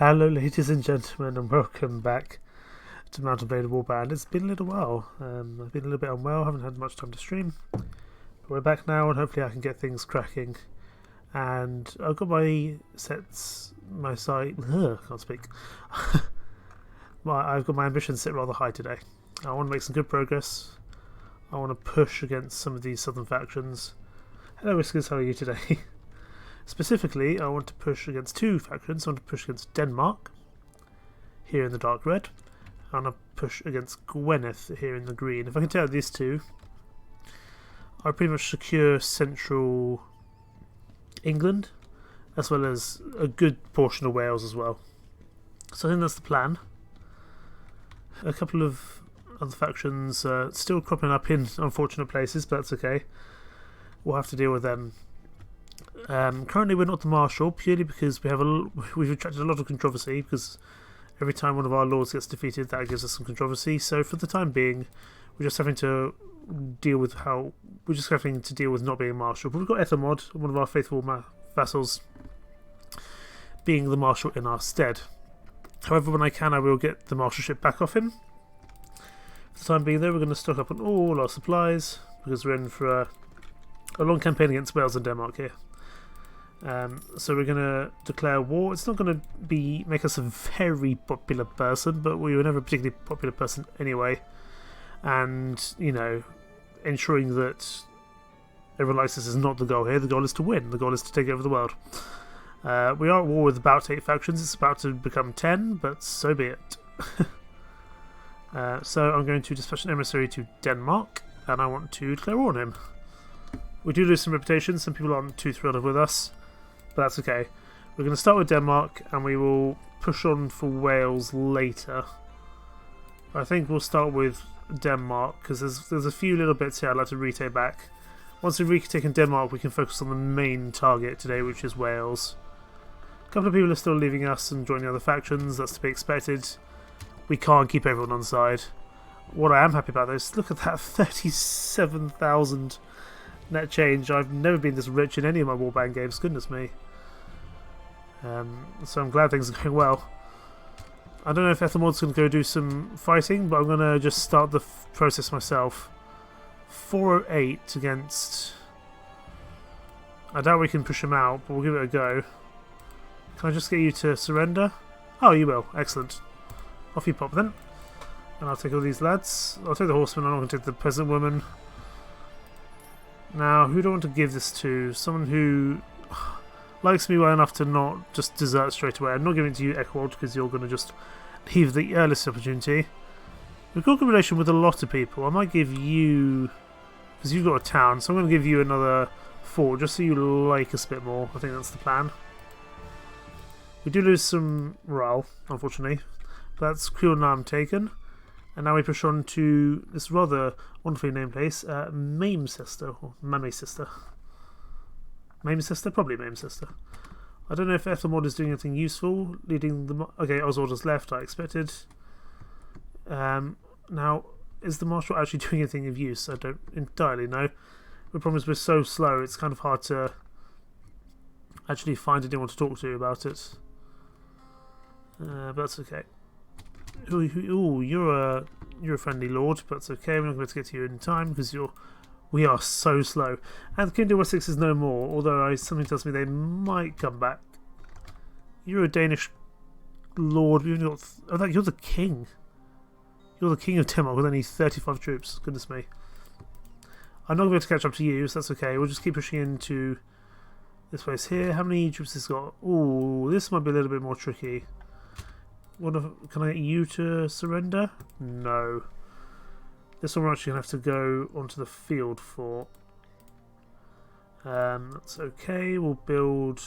Hello ladies and gentlemen, and welcome back to Blade Warband. It's been a little while. I've been a little bit unwell, haven't had much time to stream. But we're back now and hopefully I can get things cracking. And I've got my sets, my site, can't speak. I've got my ambitions set rather high today. I want to make some good progress. I want to push against some of these southern factions. Hello Whiskers, how are you today? Specifically, I want to push against two factions. I want to push against Denmark, here in the dark red, and I push against Gwynedd, here in the green. If I can take out these two, I pretty much secure central England, as well as a good portion of Wales as well. So I think that's the plan. A couple of other factions still cropping up in unfortunate places, but that's okay. We'll have to deal with them. Currently we're not the Marshal, purely because we've attracted a lot of controversy, because every time one of our lords gets defeated that gives us some controversy. So for the time being we're just having to deal with not being Marshal. But we've got Ethelmod, one of our faithful vassals, being the Marshal in our stead. However, when I can I will get the Marshalship back off him. For the time being though, we're going to stock up on all our supplies, because we're in for a long campaign against Wales and Denmark here. So we're going to declare war. It's not going to make us a very popular person, but we were never a particularly popular person anyway. And, you know, ensuring that everyone likes us is not the goal here. The goal is to win. The goal is to take over the world. We are at war with about 8 factions. It's about to become 10, but so be it. So I'm going to dispatch an emissary to Denmark, and I want to declare war on him. We do lose some reputation. Some people aren't too thrilled with us, but that's okay. We're going to start with Denmark, and we will push on for Wales later. I think we'll start with Denmark, because there's a few little bits here I'd like to retake back. Once we've retaken Denmark, we can focus on the main target today, which is Wales. A couple of people are still leaving us and joining other factions. That's to be expected. We can't keep everyone on side. What I am happy about though is look at that 37,000 net change. I've never been this rich in any of my Warband games, goodness me. So I'm glad things are going well. I don't know if Ethelmod's going to go do some fighting, but I'm going to just start the process myself. 408 against... I doubt we can push him out, but we'll give it a go. Can I just get you to surrender? Oh, you will. Excellent. Off you pop then. And I'll take all these lads. I'll take the horseman, I'm not going to take the peasant woman. Now, who do I want to give this to? Someone who likes me well enough to not just desert straight away. I'm not giving it to you, Ekwald, because you're going to just leave the earliest opportunity. We've got a good relation with a lot of people. I might give you... because you've got a town, so I'm going to give you another fort, just so you like us a bit more. I think that's the plan. We do lose some morale, unfortunately. But that's Kulnam taken. And now we push on to this rather wonderfully named place, Mamesister, or Mamesister. Mamesister? Probably Mamesister. I don't know if Ethelmod is doing anything useful, leading the... okay, Oswald has left, I expected. Now, is the Marshal actually doing anything of use? I don't entirely know. The problem is we're so slow, it's kind of hard to actually find anyone to talk to about it. But that's okay. Ooh, you're a friendly lord, but that's okay. We're not going to get to you in time because we are so slow. And Kindle Wessex is no more, although something tells me they might come back. You're a Danish lord. You've got, you're the king. You're the king of Denmark with only 35 troops. Goodness me. I'm not going to be able to catch up to you, so that's okay. We'll just keep pushing into this place here. How many troops has got? Ooh, this might be a little bit more tricky. Can I get you to surrender? No. This one we're actually going to have to go onto the field for. That's okay. We'll build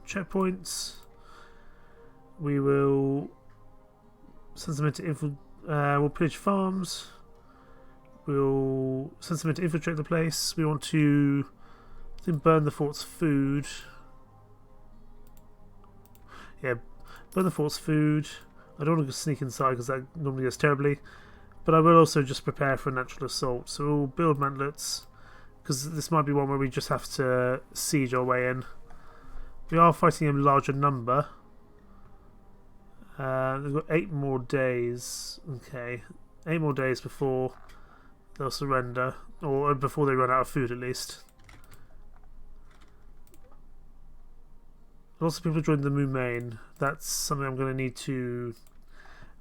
checkpoints. We will send them into we'll pillage farms. We'll send them in to infiltrate the place. We want to, I think, burn the fort's food. Yeah. Burn the fort's food. I don't want to sneak inside because that normally goes terribly. But I will also just prepare for a natural assault. So we'll build mantlets, because this might be one where we just have to siege our way in. We are fighting a larger number, They've got 8 more days. Okay, 8 more days before they'll surrender, or before they run out of food at least. Lots of people joined the Moomain. That's something I'm going to need to...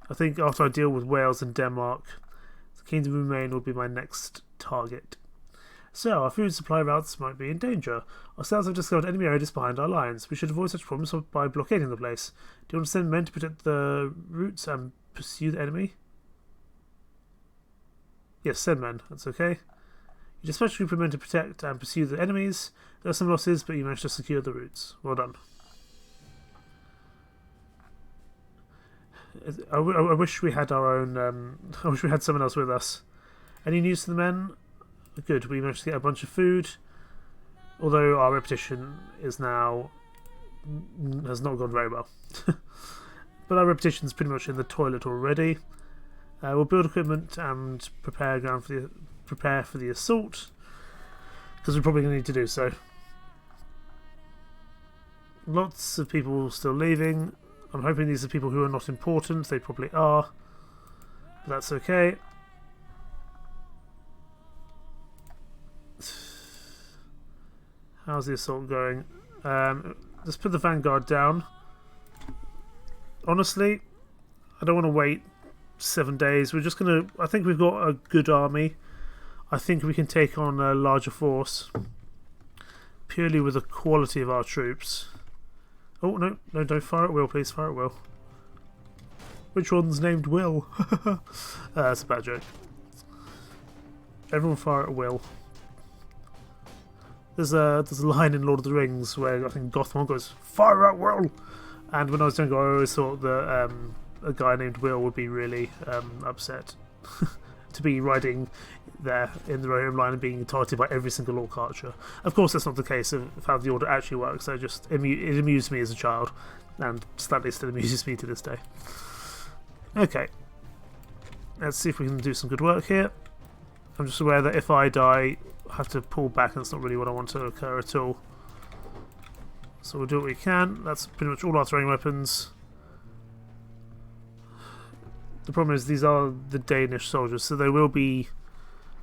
I think after I deal with Wales and Denmark, the Kingdom of Moomain will be my next target. So, our food supply routes might be in danger. Our scouts have discovered enemy areas behind our lines. We should avoid such problems by blockading the place. Do you want to send men to protect the routes and pursue the enemy? Yes, send men. That's okay. You dispatch a group of men to protect and pursue the enemies. There are some losses, but you managed to secure the routes. Well done. I wish we had our own... I wish we had someone else with us. Any news to the men? Good, we managed to get a bunch of food. Although our reputation is now... has not gone very well. But our reputation is pretty much in the toilet already. We'll build equipment and prepare for the assault. Because we're probably going to need to do so. Lots of people still leaving. I'm hoping these are people who are not important. They probably are. But that's okay. How's the assault going? Let's put the vanguard down. Honestly, I don't want to wait 7 days. We're just going to... I think we've got a good army. I think we can take on a larger force. Purely with the quality of our troops. Oh, no, don't fire at will, please. Fire at will. Which one's named Will? That's a bad joke. Everyone fire at will. There's a line in Lord of the Rings where I think Gothmog goes, fire at will! And when I was younger, I always thought that a guy named Will would be really upset to be riding there in the Rohirrim line and being targeted by every single Orc archer. Of course, that's not the case of how the order actually works. It amused me as a child, and slightly still amuses me to this day. Okay, let's see if we can do some good work here. I'm just aware that if I die, I have to pull back, and that's not really what I want to occur at all. So we'll do what we can. That's pretty much all our throwing weapons. The problem is these are the Danish soldiers, so they will be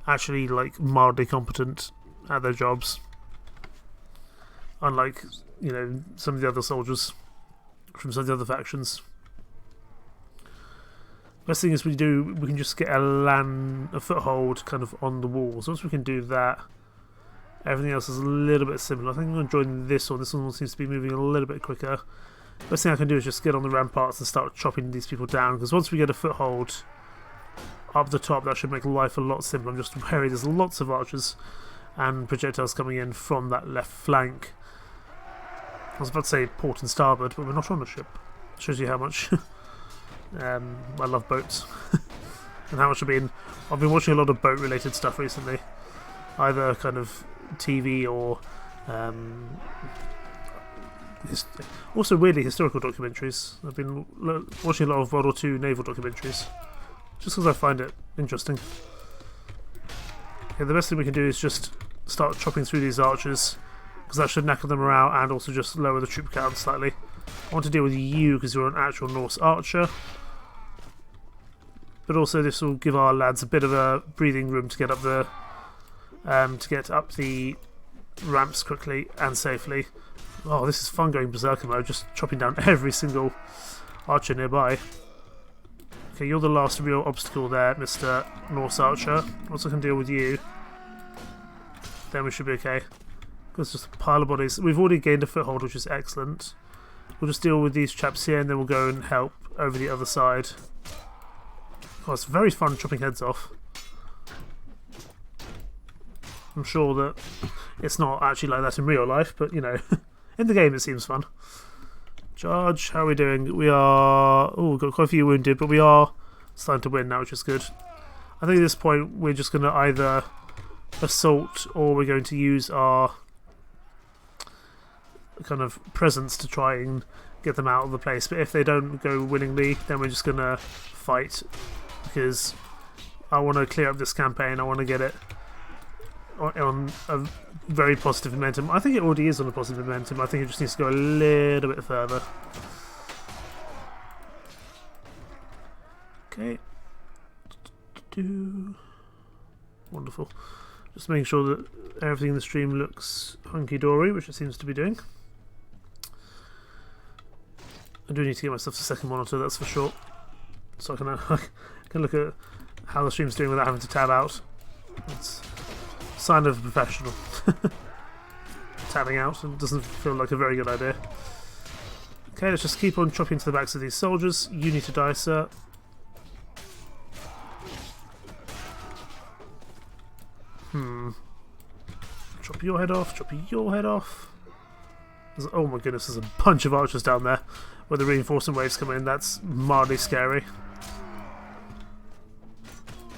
actually like mildly competent at their jobs. Unlike, you know, some of the other soldiers from some of the other factions. Best thing is we can just get a foothold kind of on the walls. Once we can do that, everything else is a little bit similar. I think I'm going to join this one. This one seems to be moving a little bit quicker. Best thing I can do is just get on the ramparts and start chopping these people down, because once we get a foothold up the top, that should make life a lot simpler. I'm just wary there's lots of archers and projectiles coming in from that left flank. I was about to say port and starboard, but we're not on a ship. Shows you how much I love boats. And how much I've been watching a lot of boat related stuff recently, either kind of TV or also weirdly historical documentaries. I've been watching a lot of World War II naval documentaries just because I find it interesting. Okay, the best thing we can do is just start chopping through these archers, because that should knacker them around and also just lower the troop count slightly. I want to deal with you because you're an actual Norse archer, but also this will give our lads a bit of a breathing room to get up the ramps quickly and safely. Oh, this is fun going berserker mode, just chopping down every single archer nearby. Okay, you're the last real obstacle there, Mr. Norse Archer. Once I can deal with you, then we should be okay. There's just a pile of bodies. We've already gained a foothold, which is excellent. We'll just deal with these chaps here, and then we'll go and help over the other side. Oh, it's very fun chopping heads off. I'm sure that it's not actually like that in real life, but, you know, in the game it seems fun. Charge, how are we doing? We are... oh, we've got quite a few wounded, but we are starting to win now, which is good. I think at this point we're just going to either assault or we're going to use our kind of presence to try and get them out of the place. But if they don't go willingly, then we're just going to fight, because I want to clear up this campaign. I want to get it on a very positive momentum. I think it already is on a positive momentum. I think it just needs to go a little bit further. Okay. Wonderful. Just making sure that everything in the stream looks hunky-dory, which it seems to be doing. I do need to get myself a second monitor, that's for sure. So I can look at how the stream's doing without having to tab out. It's a sign of a professional. Tabbing out, and doesn't feel like a very good idea. Okay, let's just keep on chopping to the backs of these soldiers. You need to die, sir. Chop your head off, chop your head off. Oh my goodness, there's a bunch of archers down there where the reinforcing waves come in. That's mildly scary.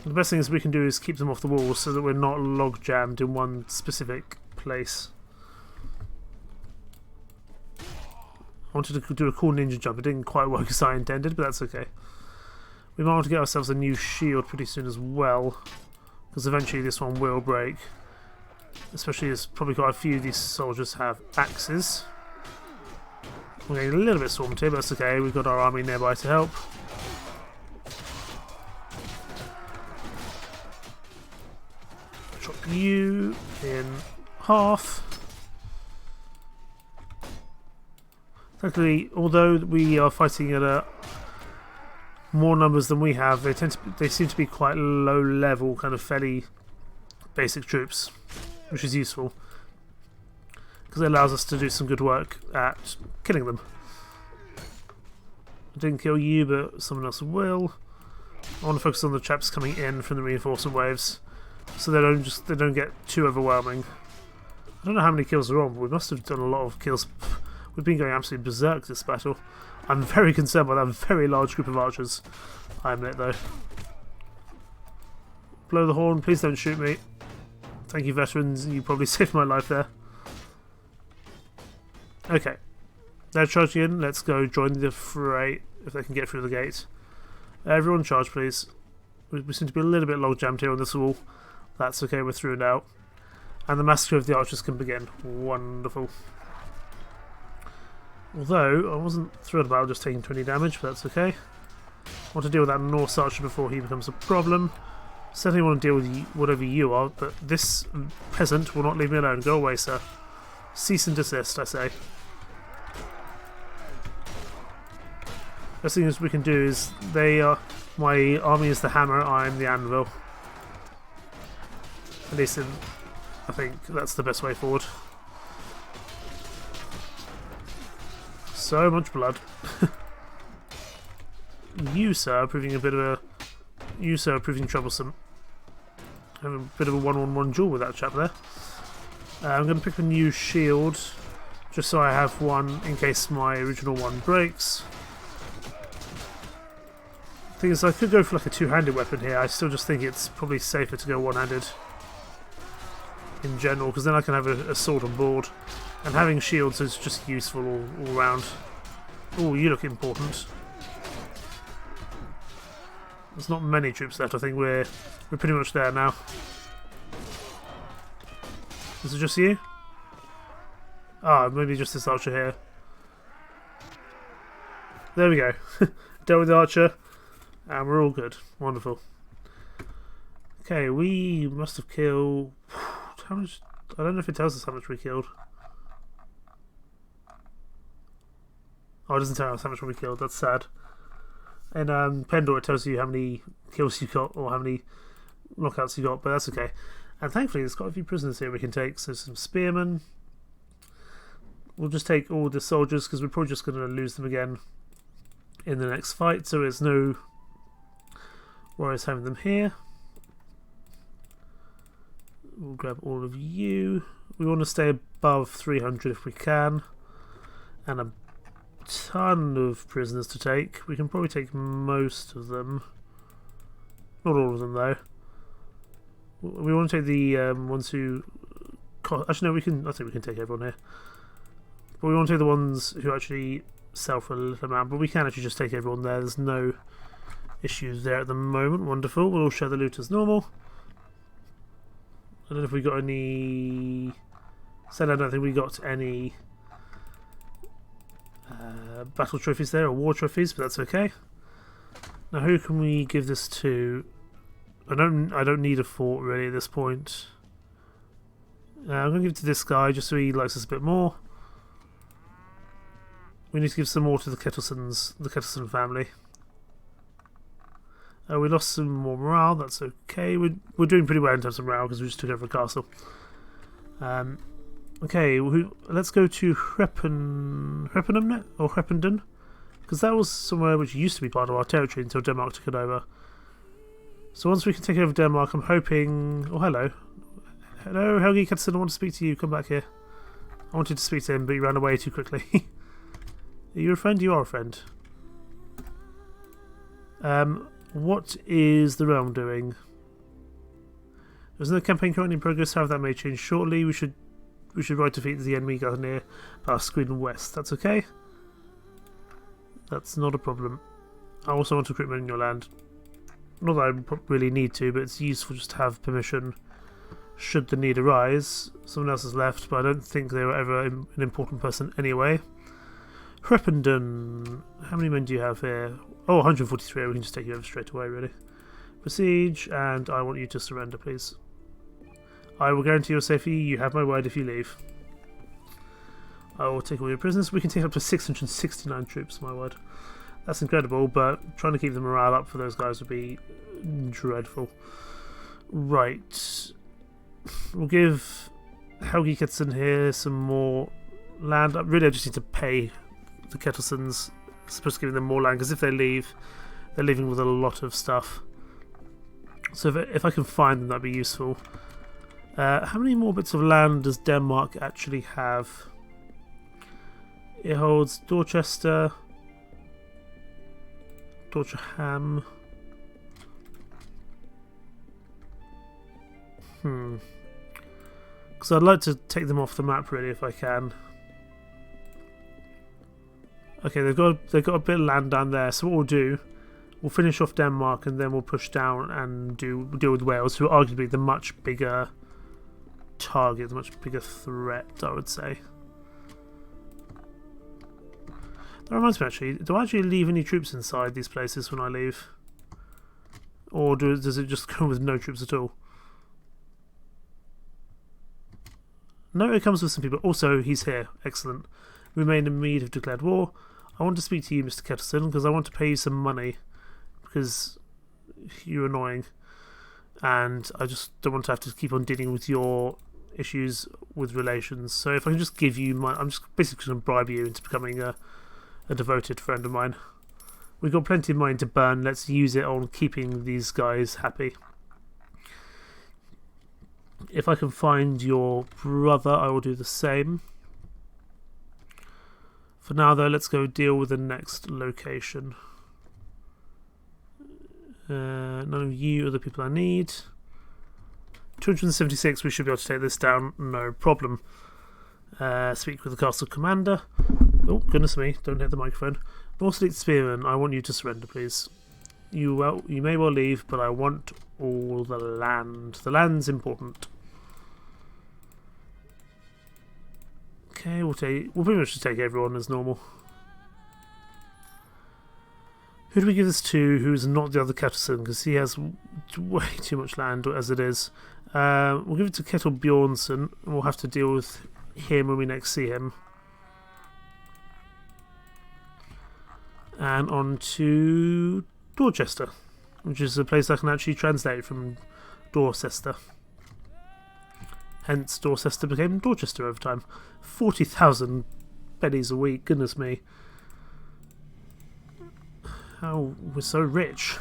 The best thing is we can do is keep them off the walls so that we're not log jammed in one specific place. I wanted to do a cool ninja jump. It didn't quite work as I intended, but that's okay. We might want to get ourselves a new shield pretty soon as well, because eventually this one will break. Especially as probably quite a few of these soldiers have axes. We're getting a little bit swarmed here, but that's okay. We've got our army nearby to help. Chop you in half. Thankfully, although we are fighting at more numbers than we have, they seem to be quite low level, kind of fairly basic troops, which is useful because it allows us to do some good work at killing them. I didn't kill you, but someone else will. I want to focus on the chaps coming in from the reinforcement waves, so they don't get too overwhelming. I don't know how many kills are on, but we must have done a lot of kills. We've been going absolutely berserk this battle. I'm very concerned by that very large group of archers. I admit, though. Blow the horn, please don't shoot me. Thank you, veterans, you probably saved my life there. Okay. They're charging in, let's go join the fray if they can get through the gate. Everyone charge, please. We seem to be a little bit log jammed here on this wall. That's okay, we're through now. And the massacre of the archers can begin. Wonderful. Although, I wasn't thrilled about just taking 20 damage, but that's okay. I want to deal with that Norse archer before he becomes a problem. Certainly want to deal with whatever you are, but this peasant will not leave me alone. Go away, sir. Cease and desist, I say. Best thing we can do is my army is the hammer, I'm the anvil. At least I think that's the best way forward. So much blood. You, sir, are proving proving troublesome. Having a bit of a one-on-one duel with that chap there. I'm going to pick a new shield, just so I have one in case my original one breaks. The thing is, I could go for like a two-handed weapon here. I still just think it's probably safer to go one-handed in general, because then I can have a sword on board. And having shields is just useful all round. Oh, you look important. There's not many troops left. I think we're pretty much there now. Is it just you? Ah, maybe just this archer here. There we go. Dealt with the archer, and we're all good. Wonderful. Okay, we must have killed... How much? I don't know if it tells us how much we killed. Oh, it doesn't tell us how much we killed. That's sad. In Pendor, it tells you how many kills you got or how many knockouts you got, but that's okay. And thankfully, there's quite a few prisoners here we can take. So some spearmen. We'll just take all the soldiers because we're probably just going to lose them again in the next fight. So there's no worries having them here. We'll grab all of you. We want to stay above 300 if we can. And a ton of prisoners to take. We can probably take most of them. Not all of them, though. We want to take the ones who... Actually, no, I think we can take everyone here. But we want to take the ones who actually sell for a little amount. But we can actually just take everyone there. There's no issues there at the moment. Wonderful. We'll all share the loot as normal. I don't know if we got any... I don't think we got any battle trophies there, or war trophies, but that's okay. Now who can we give this to? I don't need a fort really at this point. I'm going to give it to this guy just so he likes us a bit more. We need to give some more to the Kettleson family. We lost some more morale, that's okay. We're doing pretty well in terms of morale because we just took over a castle. Okay, let's go to Hreppenum or Hrependen, because that was somewhere which used to be part of our territory until Denmark took it over. So once we can take over Denmark, I'm hoping... Oh, hello. Hello, Helgi Kettleson, I want to speak to you. Come back here. I wanted to speak to him, but he ran away too quickly. Are you a friend? You are a friend. What is the realm doing? There's no campaign currently in progress, however that may change shortly. We should ride to defeat the enemy near past Gwynedd West. That's okay. That's not a problem. I also want recruitment in your land. Not that I really need to, but it's useful just to have permission should the need arise. Someone else has left, but I don't think they were ever an important person anyway. Hrependen. How many men do you have here? Oh, 143. We can just take you over straight away, really. Besiege, and I want you to surrender, please. I will guarantee your safety. You have my word if you leave. I will take all your prisoners. We can take up to 669 troops, my word. That's incredible, but trying to keep the morale up for those guys would be dreadful. Right. We'll give Helgi Kettleson here some more land. Really, I just need to pay the Kettlesons. I'm supposed to give them more land, because if they leave, they're leaving with a lot of stuff. So if I can find them, that'd be useful. How many more bits of land does Denmark actually have? It holds Dorchester, Dorcheham. Because I'd like to take them off the map really if I can. Okay, they've got a bit of land down there. So what we'll do, we'll finish off Denmark and then we'll push down and deal with Wales, who are arguably the much bigger target, the much bigger threat, I would say. That reminds me actually, do I actually leave any troops inside these places when I leave? Or does it just go with no troops at all? No, it comes with some people. Also, he's here. Excellent. Remain in need of declared war. I want to speak to you, Mr. Kettleson, because I want to pay you some money. Because you're annoying. And I just don't want to have to keep on dealing with your issues with relations. So if I can just give you my... I'm just basically going to bribe you into becoming a devoted friend of mine. We've got plenty of money to burn. Let's use it on keeping these guys happy. If I can find your brother, I will do the same. For now, though, let's go deal with the next location. None of you are the people I need. 276, we should be able to take this down, no problem. Speak with the castle commander. Oh, goodness me, don't hit the microphone. North Fleet Spearman, I want you to surrender, please. You may well leave, but I want all the land. The land's important. Okay, we'll pretty much just take everyone as normal. Who do we give this to who's not the other Kettleson? Because he has way too much land as it is. We'll give it to Kettle Bjornsson. We'll have to deal with him when we next see him. And on to Dorchester, which is a place I can actually translate from Dorchester. Hence, Dorchester became Dorchester over time. 40,000 pennies a week, goodness me. How we're so rich.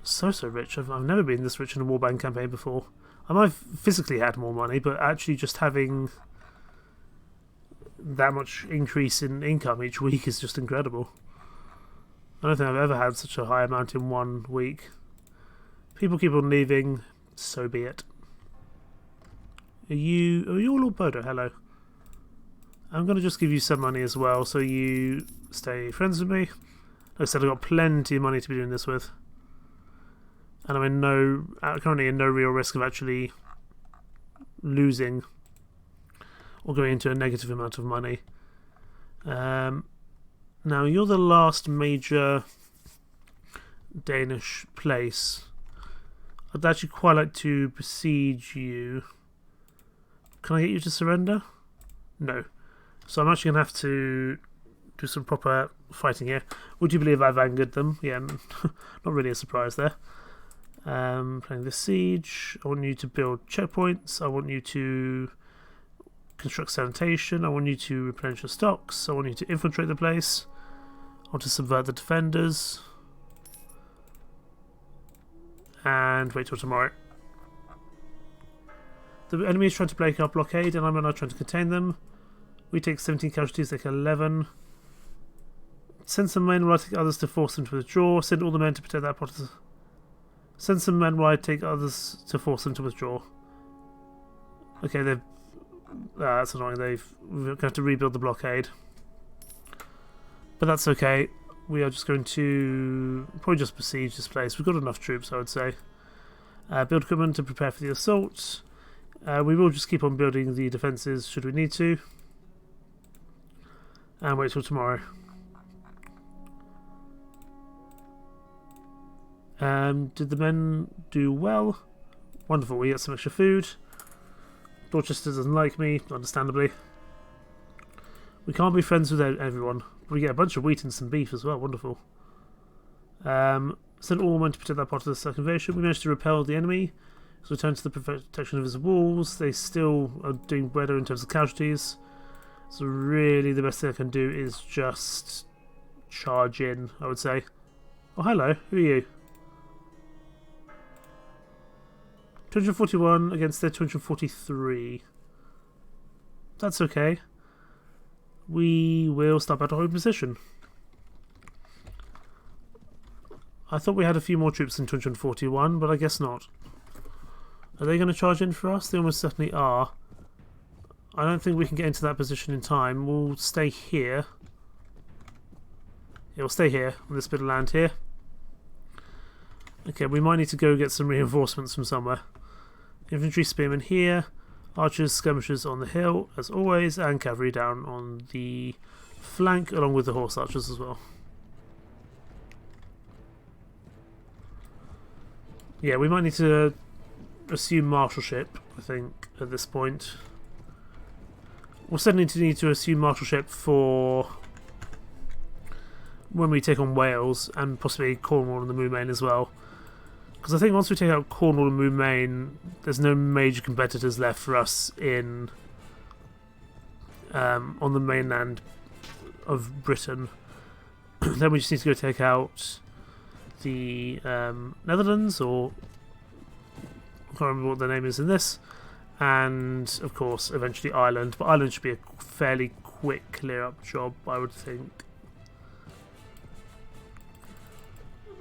so rich. I've never been this rich in a Warband campaign before. I might have physically had more money, but actually just having that much increase in income each week is just incredible. I don't think I've ever had such a high amount in 1 week. People keep on leaving, so be it. Are you all Lord Bodo? Hello. I'm going to just give you some money as well, so you stay friends with me. Like I said, I've got plenty of money to be doing this with. And I'm currently in no real risk of actually losing or going into a negative amount of money. Now, you're the last major Danish place. I'd actually quite like to besiege you. Can I get you to surrender? No. So I'm actually going to have to do some proper fighting here. Would you believe I've angered them? Yeah, not really a surprise there. Playing the siege. I want you to build checkpoints. I want you to construct sanitation. I want you to replenish your stocks. I want you to infiltrate the place. I want to subvert the defenders. And wait till tomorrow. The enemy is trying to break our blockade, and I'm now trying to contain them. We take 17 casualties, they take 11. Send some men while I take others to force them to withdraw. Send all the men to protect that part of the... Send some men while I take others to force them to withdraw. Okay, they've... that's annoying. We're going to have to rebuild the blockade. But that's okay. We are just going to probably just besiege this place. We've got enough troops, I would say. Build equipment to prepare for the assault. We will just keep on building the defences should we need to. And wait till tomorrow. Did the men do well? Wonderful, we get some extra food. Dorchester doesn't like me, understandably. We can't be friends with everyone. We get a bunch of wheat and some beef as well, wonderful. Send all men to protect that part of the circumvention. We managed to repel the enemy. So return to the protection of his walls. They still are doing better in terms of casualties. So really the best thing I can do is just charge in, I would say. Oh, hello. Who are you? 241 against their 243. That's okay. We will start battle in position. I thought we had a few more troops than 241, but I guess not. Are they going to charge in for us? They almost certainly are. I don't think we can get into that position in time. We'll stay here. Yeah, we'll stay here on this bit of land here. Okay, we might need to go get some reinforcements from somewhere. Infantry spearmen here. Archers, skirmishers on the hill, as always, and cavalry down on the flank, along with the horse archers as well. Yeah, we might need to assume marshalship, I think, at this point. We'll certainly need to assume marshalship for when we take on Wales, and possibly Cornwall and the Moonmain as well. Because I think once we take out Cornwall and Moonmain, there's no major competitors left for us in on the mainland of Britain. Then we just need to go take out the Netherlands, or I can't remember what their name is in this, and of course eventually Ireland. But Ireland should be a fairly quick clear up job, I would think.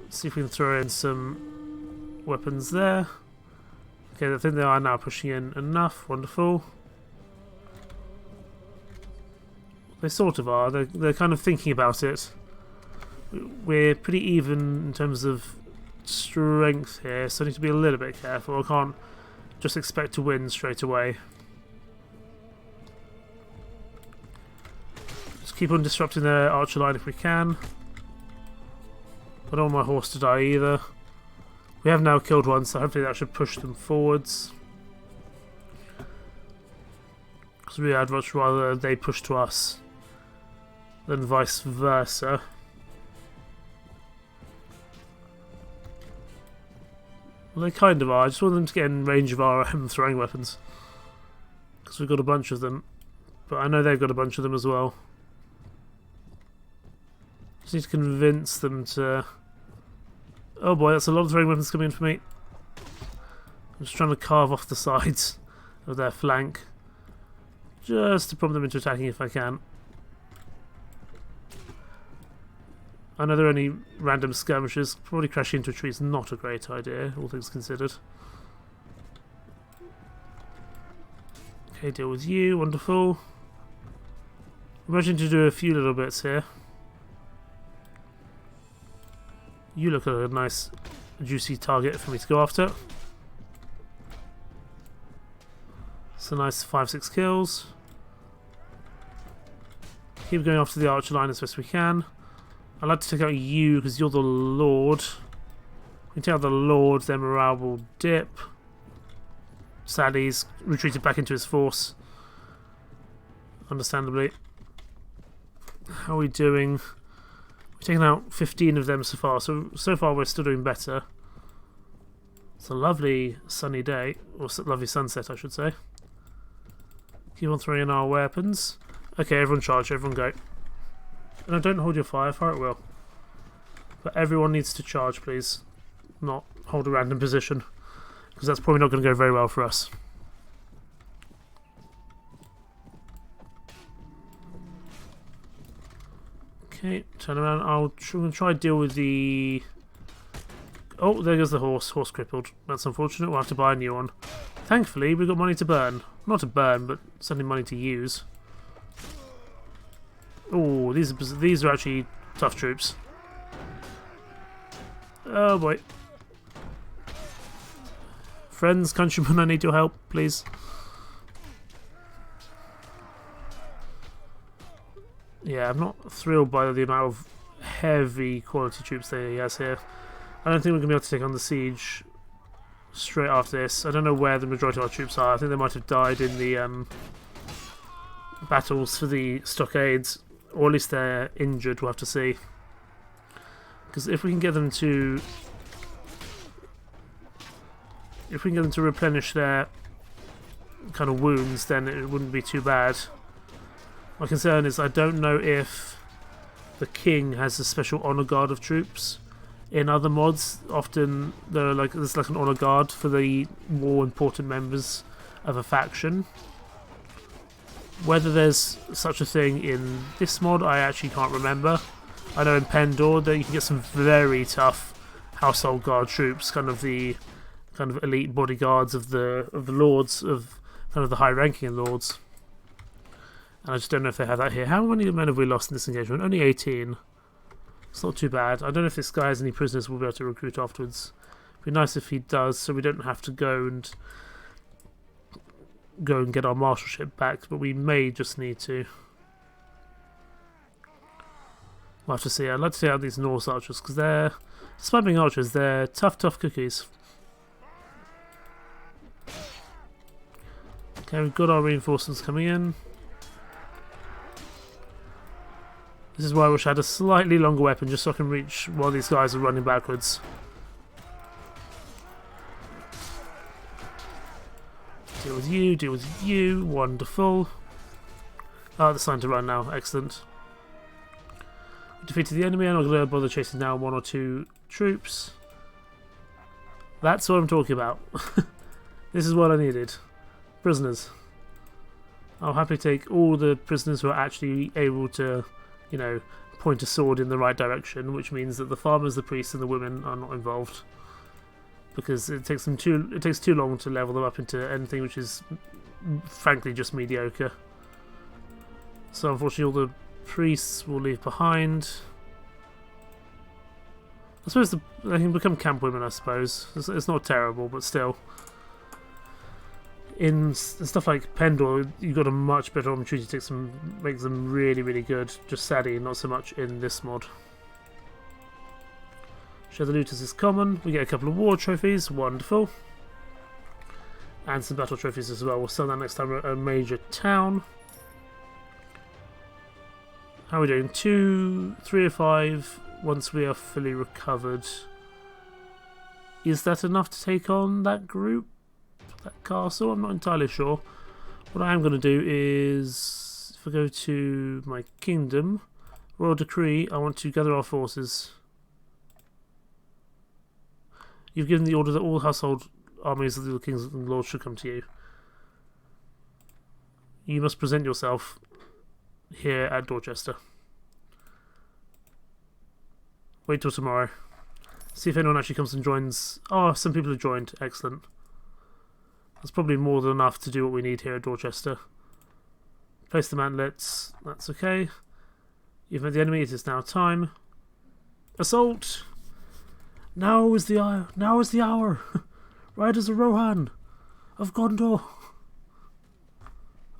Let's see if we can throw in some weapons there. Okay, I think they are now pushing in enough. Wonderful. They sort of are. They're kind of thinking about it. We're pretty even in terms of strength here, so I need to be a little bit careful. I can't just expect to win straight away. Just keep on disrupting their archer line if we can. I don't want my horse to die either. We have now killed one, so hopefully that should push them forwards. Because I'd much rather they push to us than vice versa. Well, they kind of are. I just want them to get in range of our throwing weapons. Because we've got a bunch of them. But I know they've got a bunch of them as well. Just need to convince them to... Oh boy, that's a lot of throwing weapons coming in for me. I'm just trying to carve off the sides of their flank. Just to prompt them into attacking if I can. I know they're only random skirmishers. Probably crashing into a tree is not a great idea, all things considered. Okay, deal with you. Wonderful. I'm managing to do a few little bits here. You look like a nice, juicy target for me to go after. It's a nice 5-6 kills. Keep going after the archer line as best we can. I'd like to take out you because you're the Lord. We can take out the Lord, then morale will dip. Sadly, he's retreated back into his force. Understandably. How are we doing? We've taken out 15 of them so far, so far we're still doing better. It's a lovely sunny day, or lovely sunset I should say. Keep on throwing in our weapons. Okay, everyone charge, everyone go. No, don't hold your fire it will. But everyone needs to charge, please. Not hold a random position. Because that's probably not going to go very well for us. Okay, turn around. I'm going to try and deal with the... Oh, there goes the horse. Horse crippled. That's unfortunate. We'll have to buy a new one. Thankfully, we've got money to burn. Not to burn, but certainly money to use. Oh, these are actually tough troops. Oh boy. Friends, countrymen, I need your help, please. Yeah, I'm not thrilled by the amount of heavy quality troops that he has here. I don't think we're going to be able to take on the siege straight after this. I don't know where the majority of our troops are. I think they might have died in the battles for the stockades. Or at least they're injured, we'll have to see. Because if we can get them to... If we can get them to replenish their kind of wounds, then it wouldn't be too bad. My concern is I don't know if the king has a special honor guard of troops. In other mods, often there's like an honor guard for the more important members of a faction. Whether there's such a thing in this mod, I actually can't remember. I know in Pendor that you can get some very tough household guard troops, kind of elite bodyguards of the lords of kind of the high-ranking lords. And I just don't know if they have that here. How many men have we lost in this engagement? Only 18. It's not too bad. I don't know if this guy has any prisoners we'll be able to recruit afterwards. It'd be nice if he does, so we don't have to go and get our marshalship back, but we may just need to. We'll have to see. I'd like to take out these Norse archers because they're, despite being archers, they're tough cookies. Okay, we've got our reinforcements coming in. This is why I wish I had a slightly longer weapon just so I can reach while these guys are running backwards. Deal with you, deal with you. Wonderful. Oh, they're starting to run now. Excellent. We defeated the enemy. I'm not going to bother chasing down one or two troops. That's what I'm talking about. This is what I needed. Prisoners. I'll happily take all the prisoners who are actually able to, you know, point a sword in the right direction, which means that the farmers, the priests, and the women are not involved. Because it takes too long to level them up into anything which is frankly just mediocre. So unfortunately all the priests will leave behind. I suppose they can become camp women, I suppose. It's not terrible, but still. In stuff like Pendor, you've got a much better opportunity to make them really, really good. Just sadly, not so much in this mod. Share the looters is common. We get a couple of war trophies, wonderful. And some battle trophies as well. We'll sell that next time at a major town. How are we doing? 2, 3 or 5 once we are fully recovered. Is that enough to take on that group? That castle? I'm not entirely sure. What I am going to do is, if I go to my kingdom, Royal Decree, I want to gather our forces. You've given the order that all household armies of the kings and lords should come to you. You must present yourself here at Dorchester. Wait till tomorrow. See if anyone actually comes and joins. Oh, some people have joined. Excellent. That's probably more than enough to do what we need here at Dorchester. Place the mantlets. That's okay. You've met the enemy. It is now time. Assault! Now is the hour. Now is the hour. Riders of Rohan, of Gondor.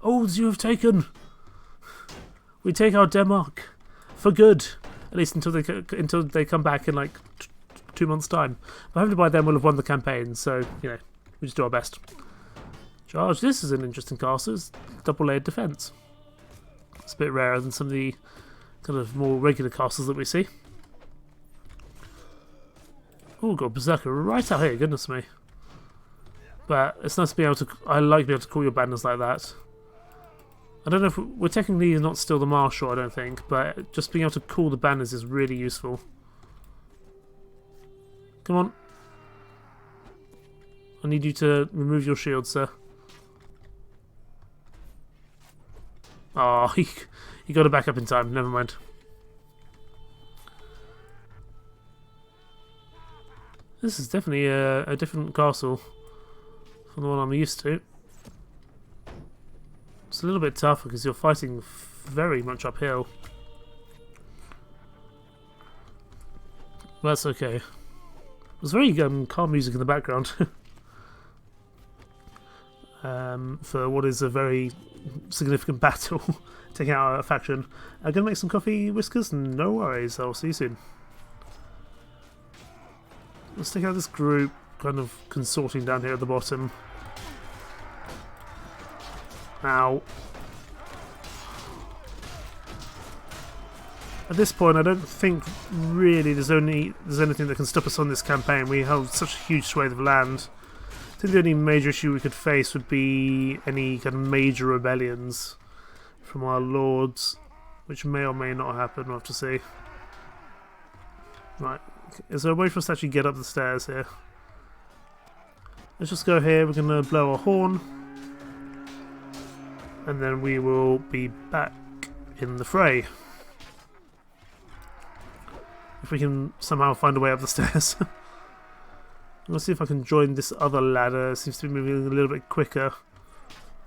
Oaths you have taken. We take our Denmark for good, at least until they come back in like 2 months' time. But hopefully by then we'll have won the campaign. So you know, we just do our best. Charge. This is an interesting castle. It's double-layered defence. It's a bit rarer than some of the kind of more regular castles that we see. Oh, got Berserker right out here. Goodness me. But it's nice to be able to. I like being able to call your banners like that. I don't know if we're technically not still the Marshal, I don't think, but just being able to call the banners is really useful. Come on. I need you to remove your shield, sir. Oh, he got it back up in time. Never mind. This is definitely a different castle from the one I'm used to. It's a little bit tougher because you're fighting very much uphill. But that's okay. There's very calm music in the background. For what is a very significant battle, taking out a faction. I'm going to make some coffee, Whiskers? No worries, I'll see you soon. Let's take out this group, kind of consorting down here at the bottom. Ow. At this point, I don't think really there's anything that can stop us on this campaign. We have such a huge swathe of land. I think the only major issue we could face would be any kind of major rebellions from our lords, which may or may not happen. We'll have to see. Right, is there a way for us to actually get up the stairs here? Let's just go here. We're going to blow our horn, and then we will be back in the fray. If we can somehow find a way up the stairs. I'm going to see if I can join this other ladder. It seems to be moving a little bit quicker.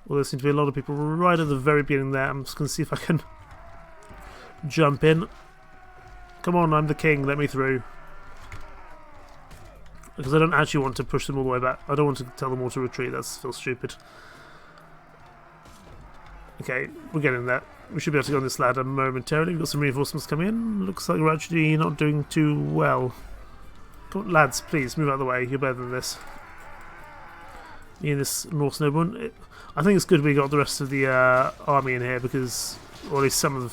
Well, there seem to be a lot of people right at the very beginning there. I'm just going to see if I can jump in. Come on, I'm the king. Let me through. Because I don't actually want to push them all the way back. I don't want to tell them all to retreat. That feels stupid. Okay, we're getting there. We should be able to go on this ladder momentarily. We've got some reinforcements coming in. Looks like we're actually not doing too well. Come on, lads, please, move out of the way. You're better than this. Me and this Norse nobleman. I think it's good we got the rest of the army in here because, or at least some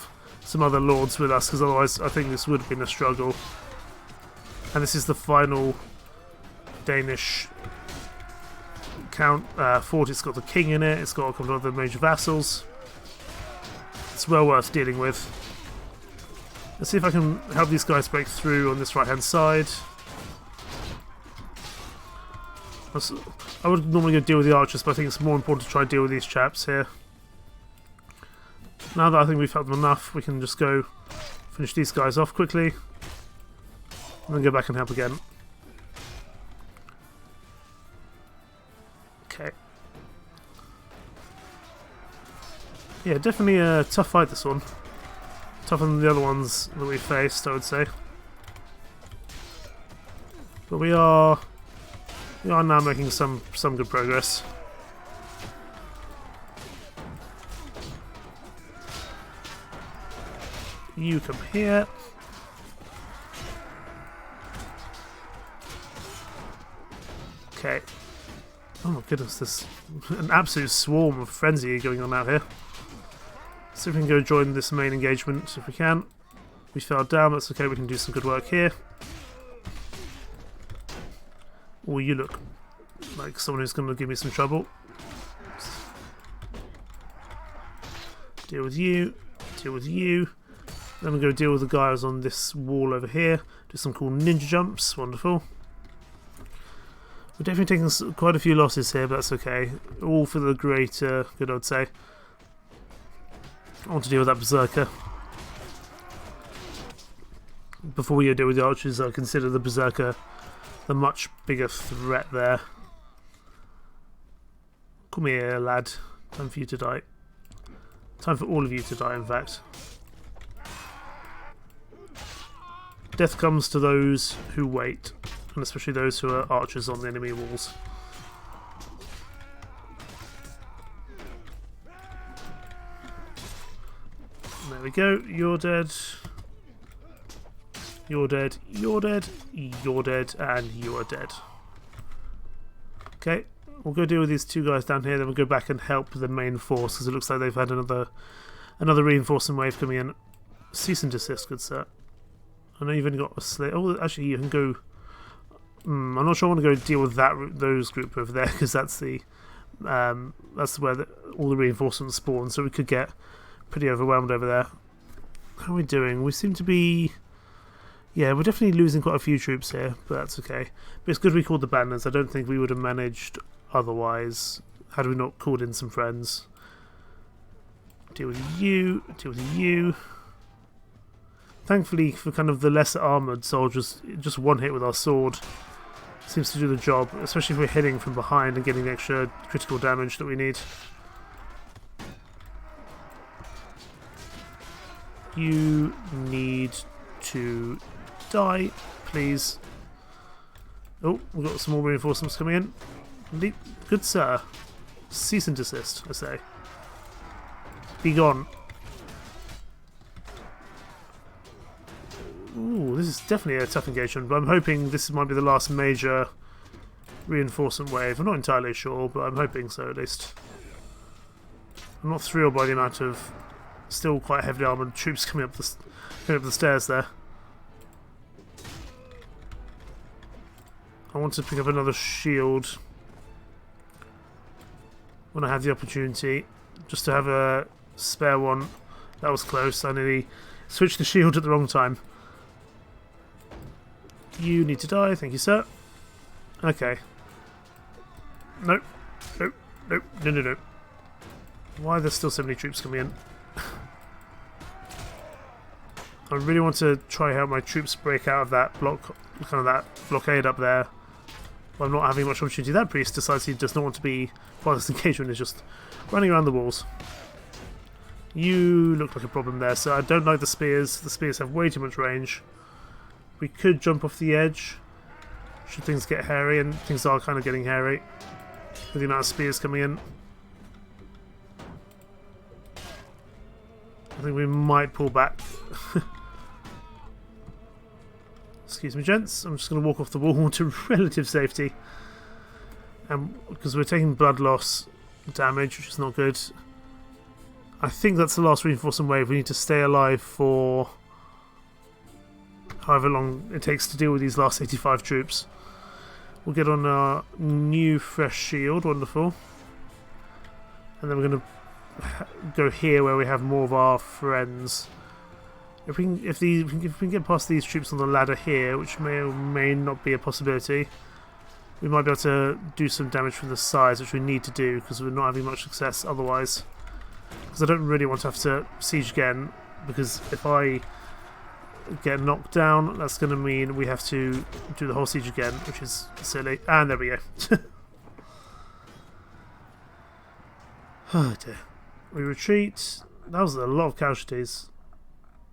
other lords with us, because otherwise I think this would have been a struggle. And this is the final Danish fort. It's got the king in it. It's got a couple of other major vassals. It's well worth dealing with. Let's see if I can help these guys break through on this right hand side. I would normally go deal with the archers, but I think it's more important to try and deal with these chaps here. Now that I think we've helped them enough, we can just go finish these guys off quickly and then go back and help again. Okay. Yeah, definitely a tough fight, this one. Tougher than the other ones that we faced, I would say. But we are now making some good progress. You come here. Okay. Oh my goodness, there's an absolute swarm of frenzy going on out here. See if we can go join this main engagement if we can. We fell down, that's okay, we can do some good work here. Oh, you look like someone who's going to give me some trouble. Deal with you, deal with you. Then we're going to deal with the guys on this wall over here. Do some cool ninja jumps, wonderful. We're definitely taking quite a few losses here, but that's okay. All for the greater good, I'd say. I want to deal with that Berserker. Before we deal with the archers, I consider the Berserker the much bigger threat there. Come here, lad. Time for you to die. Time for all of you to die, in fact. Death comes to those who wait, and especially those who are archers on the enemy walls. There we go. You're dead. You're dead. You're dead. You're dead. And you are dead. Okay. We'll go deal with these two guys down here, then we'll go back and help the main force, because it looks like they've had another reinforcing wave coming in. Cease and desist, good sir. I know you've only got a slate. Oh, actually, you can go... I'm not sure I want to go deal with those group over there, because that's where all the reinforcements spawn, so we could get pretty overwhelmed over there. How are we doing? We seem to be... Yeah, we're definitely losing quite a few troops here, but that's okay. But it's good we called the banners. I don't think we would have managed otherwise had we not called in some friends. Deal with you, deal with you. Thankfully, for kind of the lesser armoured soldiers, just one hit with our sword seems to do the job, especially if we're hitting from behind and getting the extra critical damage that we need. You need to die, please. Oh, we've got some more reinforcements coming in. Good sir. Cease and desist, I say. Be gone. Ooh, this is definitely a tough engagement, but I'm hoping this might be the last major reinforcement wave. I'm not entirely sure, but I'm hoping so at least. I'm not thrilled by the amount of still quite heavily armoured troops coming up the stairs there. I want to pick up another shield when I have the opportunity, just to have a spare one. That was close. I nearly switched the shield at the wrong time. You need to die, thank you, sir. Okay. Nope. Nope. Nope. No, no, no. Why are there still so many troops coming in? I really want to try help my troops break out of that that blockade up there. But I'm not having much opportunity. That priest decides he does not want to be part of this engagement, is just running around the walls. You look like a problem there, so I don't like the spears. The spears have way too much range. We could jump off the edge should things get hairy, and things are kind of getting hairy with the amount of spears coming in. I think we might pull back. Excuse me, gents. I'm just going to walk off the wall to relative safety. Because we're taking blood loss damage, which is not good. I think that's the last reinforcing wave. We need to stay alive for however long it takes to deal with these last 85 troops. We'll get on our new fresh shield. Wonderful. And then we're going to go here where we have more of our friends. If we can get past these troops on the ladder here, which may or may not be a possibility, we might be able to do some damage from the sides, which we need to do because we're not having much success otherwise. Because I don't really want to have to siege again, because if I get knocked down, that's going to mean we have to do the whole siege again, which is silly. And there we go. Oh dear. We retreat. That was a lot of casualties.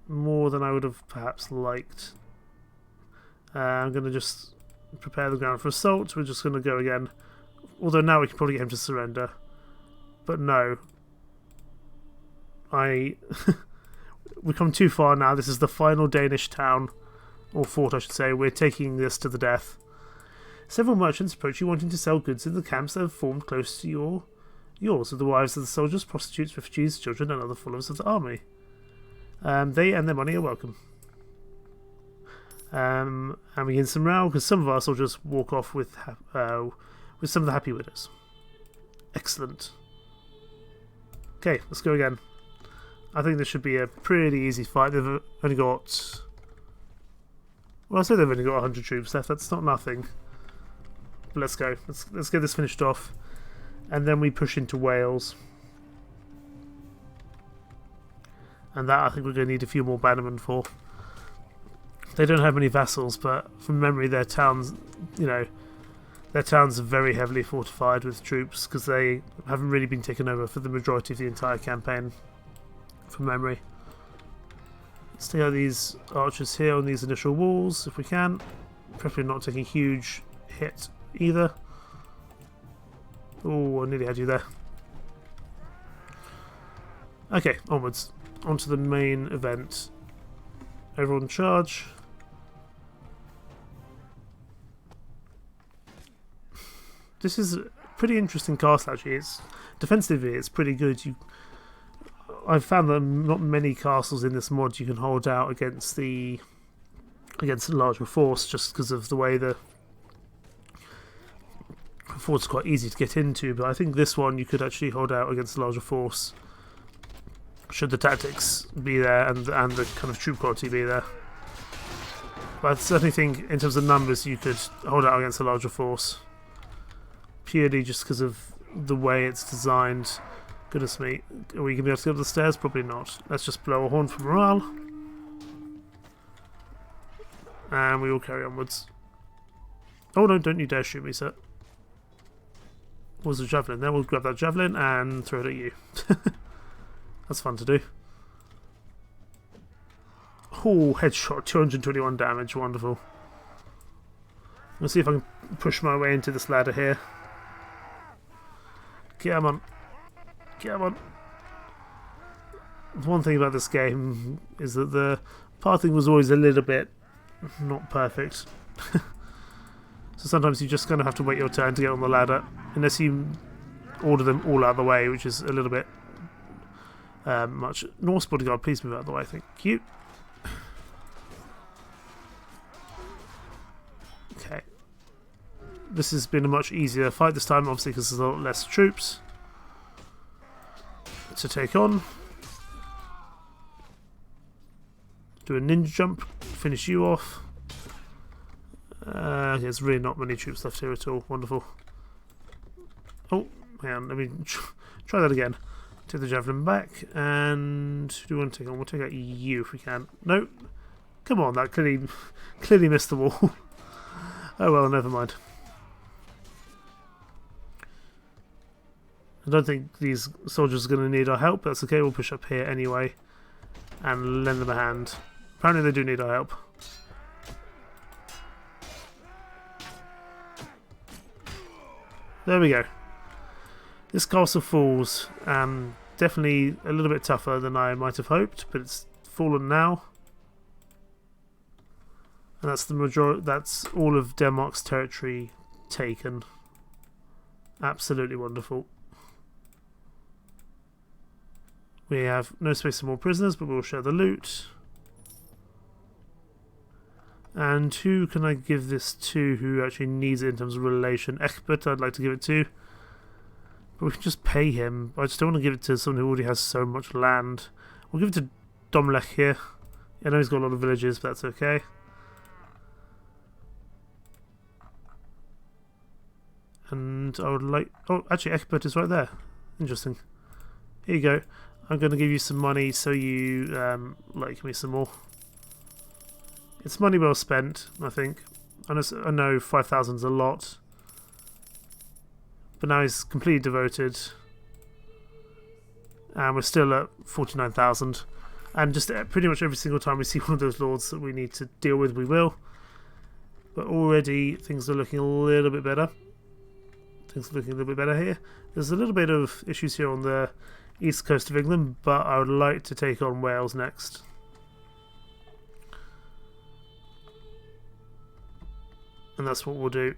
More than I would have perhaps liked. I'm going to just prepare the ground for assault. We're just going to go again. Although now we can probably get him to surrender. But no. We've come too far now. This is the final Danish town. Or fort, I should say. We're taking this to the death. Several merchants approach you wanting to sell goods in the camps that have formed close to yours, with the wives of the soldiers, prostitutes, refugees, children, and other followers of the army. They and their money are welcome. And we get some row because some of our soldiers walk off with some of the happy widows. Excellent. Okay, let's go again. I think this should be a pretty easy fight. They've only got... Well, I say they've only got 100 troops left. That's not nothing. But let's go. Let's get this finished off. And then we push into Wales. And that I think we're going to need a few more bannermen for. They don't have many vassals, but from memory their towns, their towns are very heavily fortified with troops because they haven't really been taken over for the majority of the entire campaign, from memory. Let's take out these archers here on these initial walls if we can. Preferably not taking a huge hit either. Oh, I nearly had you there. Okay, onwards. onto the main event. Everyone charge. This is a pretty interesting castle actually. It's defensively it's pretty good. I've found that not many castles in this mod you can hold out against a larger force, just because of the way the fort's quite easy to get into. But I think this one you could actually hold out against a larger force, should the tactics be there and the kind of troop quality be there. But I certainly think in terms of numbers you could hold out against a larger force, purely just because of the way it's designed. Goodness me, are we going to be able to get up the stairs? Probably not. Let's just blow a horn for morale. And we will carry onwards. Oh no, don't you dare shoot me, sir. Was a javelin there? We'll grab that javelin and throw it at you. That's fun to do. Oh, headshot, 221 damage, wonderful. Let's see if I can push my way into this ladder here. Come on. Come on. One thing about this game is that the pathing was always a little bit not perfect. So sometimes you just kind of have to wait your turn to get on the ladder, unless you order them all out of the way, which is a little bit much. Norse bodyguard, please move out of the way, thank you. Okay. This has been a much easier fight this time, obviously because there's a lot less troops to take on. Do a ninja jump, finish you off. There's really not many troops left here at all. Wonderful. Oh, hang on, let me try that again. Take the javelin back, and who do we want to take on? We'll take out you if we can. No, come on, that clearly missed the wall. Oh well, never mind. I don't think these soldiers are going to need our help. That's okay, we'll push up here anyway and lend them a hand. Apparently they do need our help. There we go. This castle falls. Definitely a little bit tougher than I might have hoped, but it's fallen now. And that's the majority. That's all of Denmark's territory taken. Absolutely wonderful. We have no space for more prisoners, but we'll share the loot. And who can I give this to who actually needs it in terms of relation? Egbert, I'd like to give it to. But we can just pay him. I just don't want to give it to someone who already has so much land. We'll give it to Domlech here. I know he's got a lot of villages, but that's okay. And I would like... Oh, actually, Egbert is right there. Interesting. Here you go. I'm going to give you some money so you like me some more. It's money well spent, I think. I know 5,000 is a lot. But now he's completely devoted. And we're still at 49,000. And just pretty much every single time we see one of those lords that we need to deal with, we will. But already things are looking a little bit better. Things are looking a little bit better here. There's a little bit of issues here on the east coast of England, but I would like to take on Wales next. And that's what we'll do.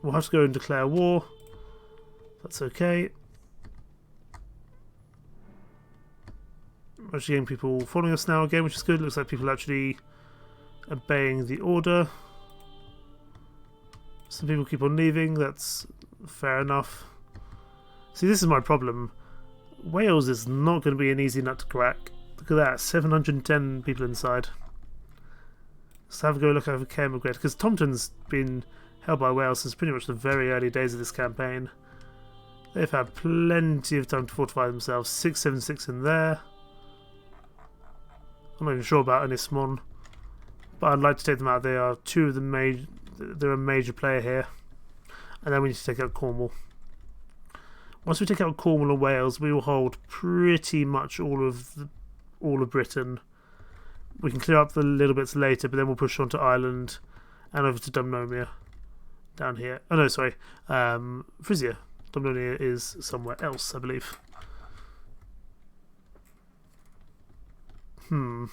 We'll have to go and declare war. That's okay. We're actually getting people following us now again, which is good. Looks like people are actually obeying the order. Some people keep on leaving. That's fair enough. See, this is my problem. Wales is not going to be an easy nut to crack. Look at that, 710 people inside. Let's have a go look over Cairngorm, because Tomton's been held by Wales since pretty much the very early days of this campaign. They've had plenty of time to fortify themselves. 676 in there. I'm not even sure about Anismon, but I'd like to take them out. They are two of the major. They're a major player here, and then we need to take out Cornwall. Once we take out Cornwall and Wales, we will hold pretty much all of Britain. We can clear up the little bits later, but then we'll push on to Ireland and over to Dumnonia down here. Oh no, sorry, Frisia. Dumnonia is somewhere else, I believe. Well,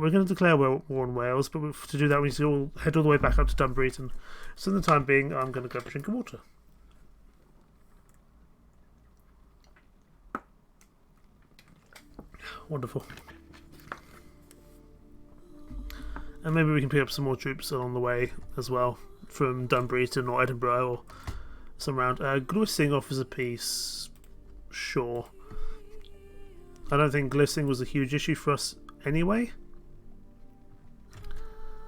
we're going to declare war on Wales, but to do that we need to head all the way back up to Dunbreton. So in the time being, I'm going to grab a drink of water. Wonderful. And maybe we can pick up some more troops along the way as well, from Dunbreton or Edinburgh or some round. Glissing offers a peace. Sure. I don't think Glissing was a huge issue for us anyway.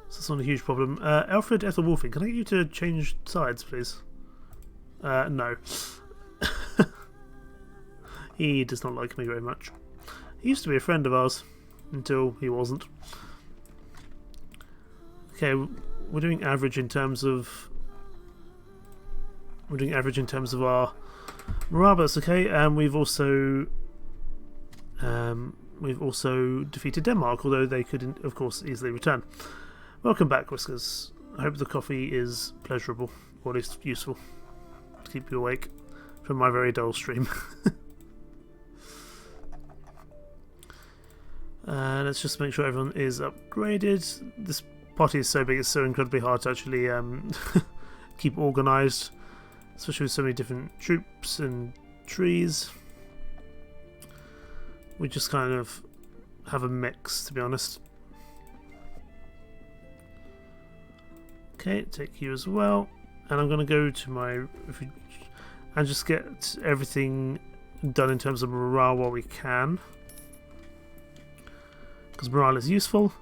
So it's not a huge problem. Alfred Ethelwolfing, can I get you to change sides, please? No. He does not like me very much. He used to be a friend of ours, until he wasn't. Okay, we're doing average in terms of... We're doing average in terms of our morale, but that's okay. And we've also defeated Denmark, although they could, of course, easily return. Welcome back, Whiskers. I hope the coffee is pleasurable, or at least useful, to keep you awake from my very dull stream. Let's just make sure everyone is upgraded. This party is so big, it's so incredibly hard to actually keep organised, especially with so many different troops and trees. We just kind of have a mix, to be honest. Okay, take you as well. And I'm going to go to my... and just get everything done in terms of morale while we can. Because morale is useful.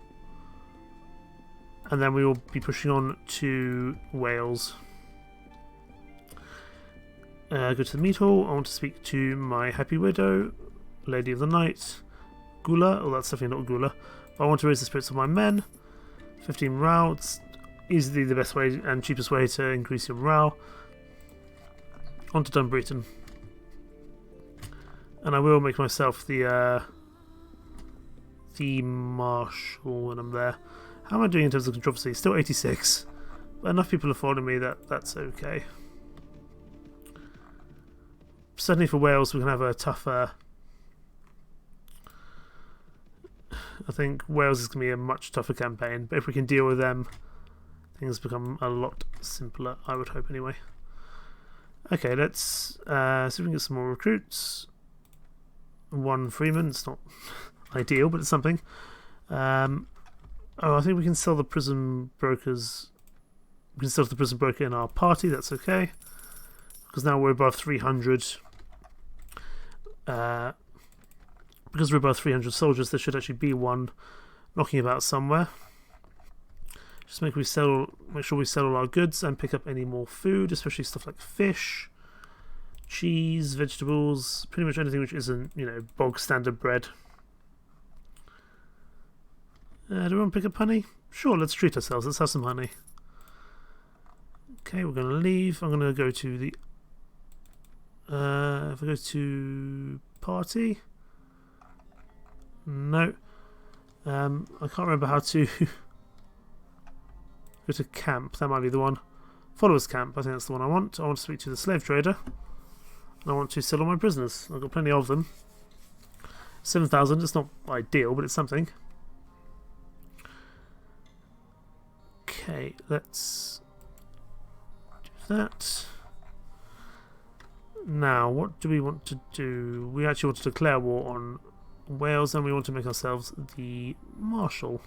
And then we will be pushing on to Wales. Go to the meat hall. I want to speak to my happy widow, Lady of the Night, Gula. Oh, that's definitely not Gula. But I want to raise the spirits of my men. 15 morale. It's easily the best way and cheapest way to increase your morale. On to Dunbreton. And I will make myself the marshal when I'm there. How am I doing in terms of controversy? Still 86. But enough people are following me that that's okay. Certainly for Wales we can have a tougher... I think Wales is going to be a much tougher campaign, but if we can deal with them, things become a lot simpler, I would hope anyway. Okay, let's see if we can get some more recruits. One freeman, it's not ideal, but it's something. Oh, I think we can sell the prison brokers. We can sell the prison broker in our party, that's okay. Because now we're above 300. Because we're above 300 soldiers, there should actually be one knocking about somewhere. Just make sure we sell all our goods and pick up any more food, especially stuff like fish, cheese, vegetables, pretty much anything which isn't, you know, bog standard bread. Do we want to pick up honey? Sure, let's treat ourselves. Let's have some honey. Okay, we're going to leave. I'm going to go to the... if I go to party... No. I can't remember how to... go to camp. That might be the one. Followers camp. I think that's the one I want. I want to speak to the slave trader. And I want to sell all my prisoners. I've got plenty of them. 7,000. It's not ideal, but it's something. Okay, let's do that. Now, what do we want to do? We actually want to declare war on Wales, and we want to make ourselves the marshal.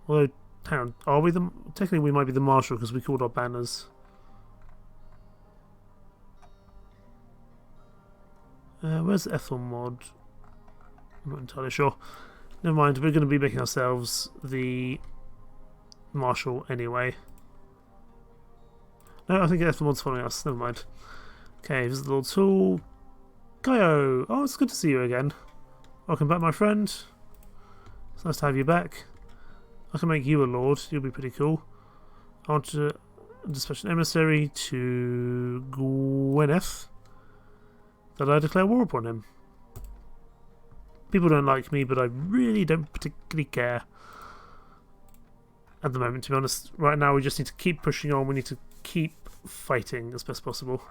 Although, hang on, are we the... Technically we might be the marshal because we called our banners. Where's Ethelmod? I'm not entirely sure. Never mind, we're going to be making ourselves the marshal anyway. No, I think Ethelmod's following us. Never mind. Okay, visit the Lord's Hall. Kaio! Oh, it's good to see you again. Welcome back, my friend. It's nice to have you back. I can make you a lord. You'll be pretty cool. I want to dispatch an emissary to Gwynedd that I declare war upon him. People don't like me, but I really don't particularly care at the moment, to be honest. Right now we just need to keep pushing on. We need to keep fighting as best possible.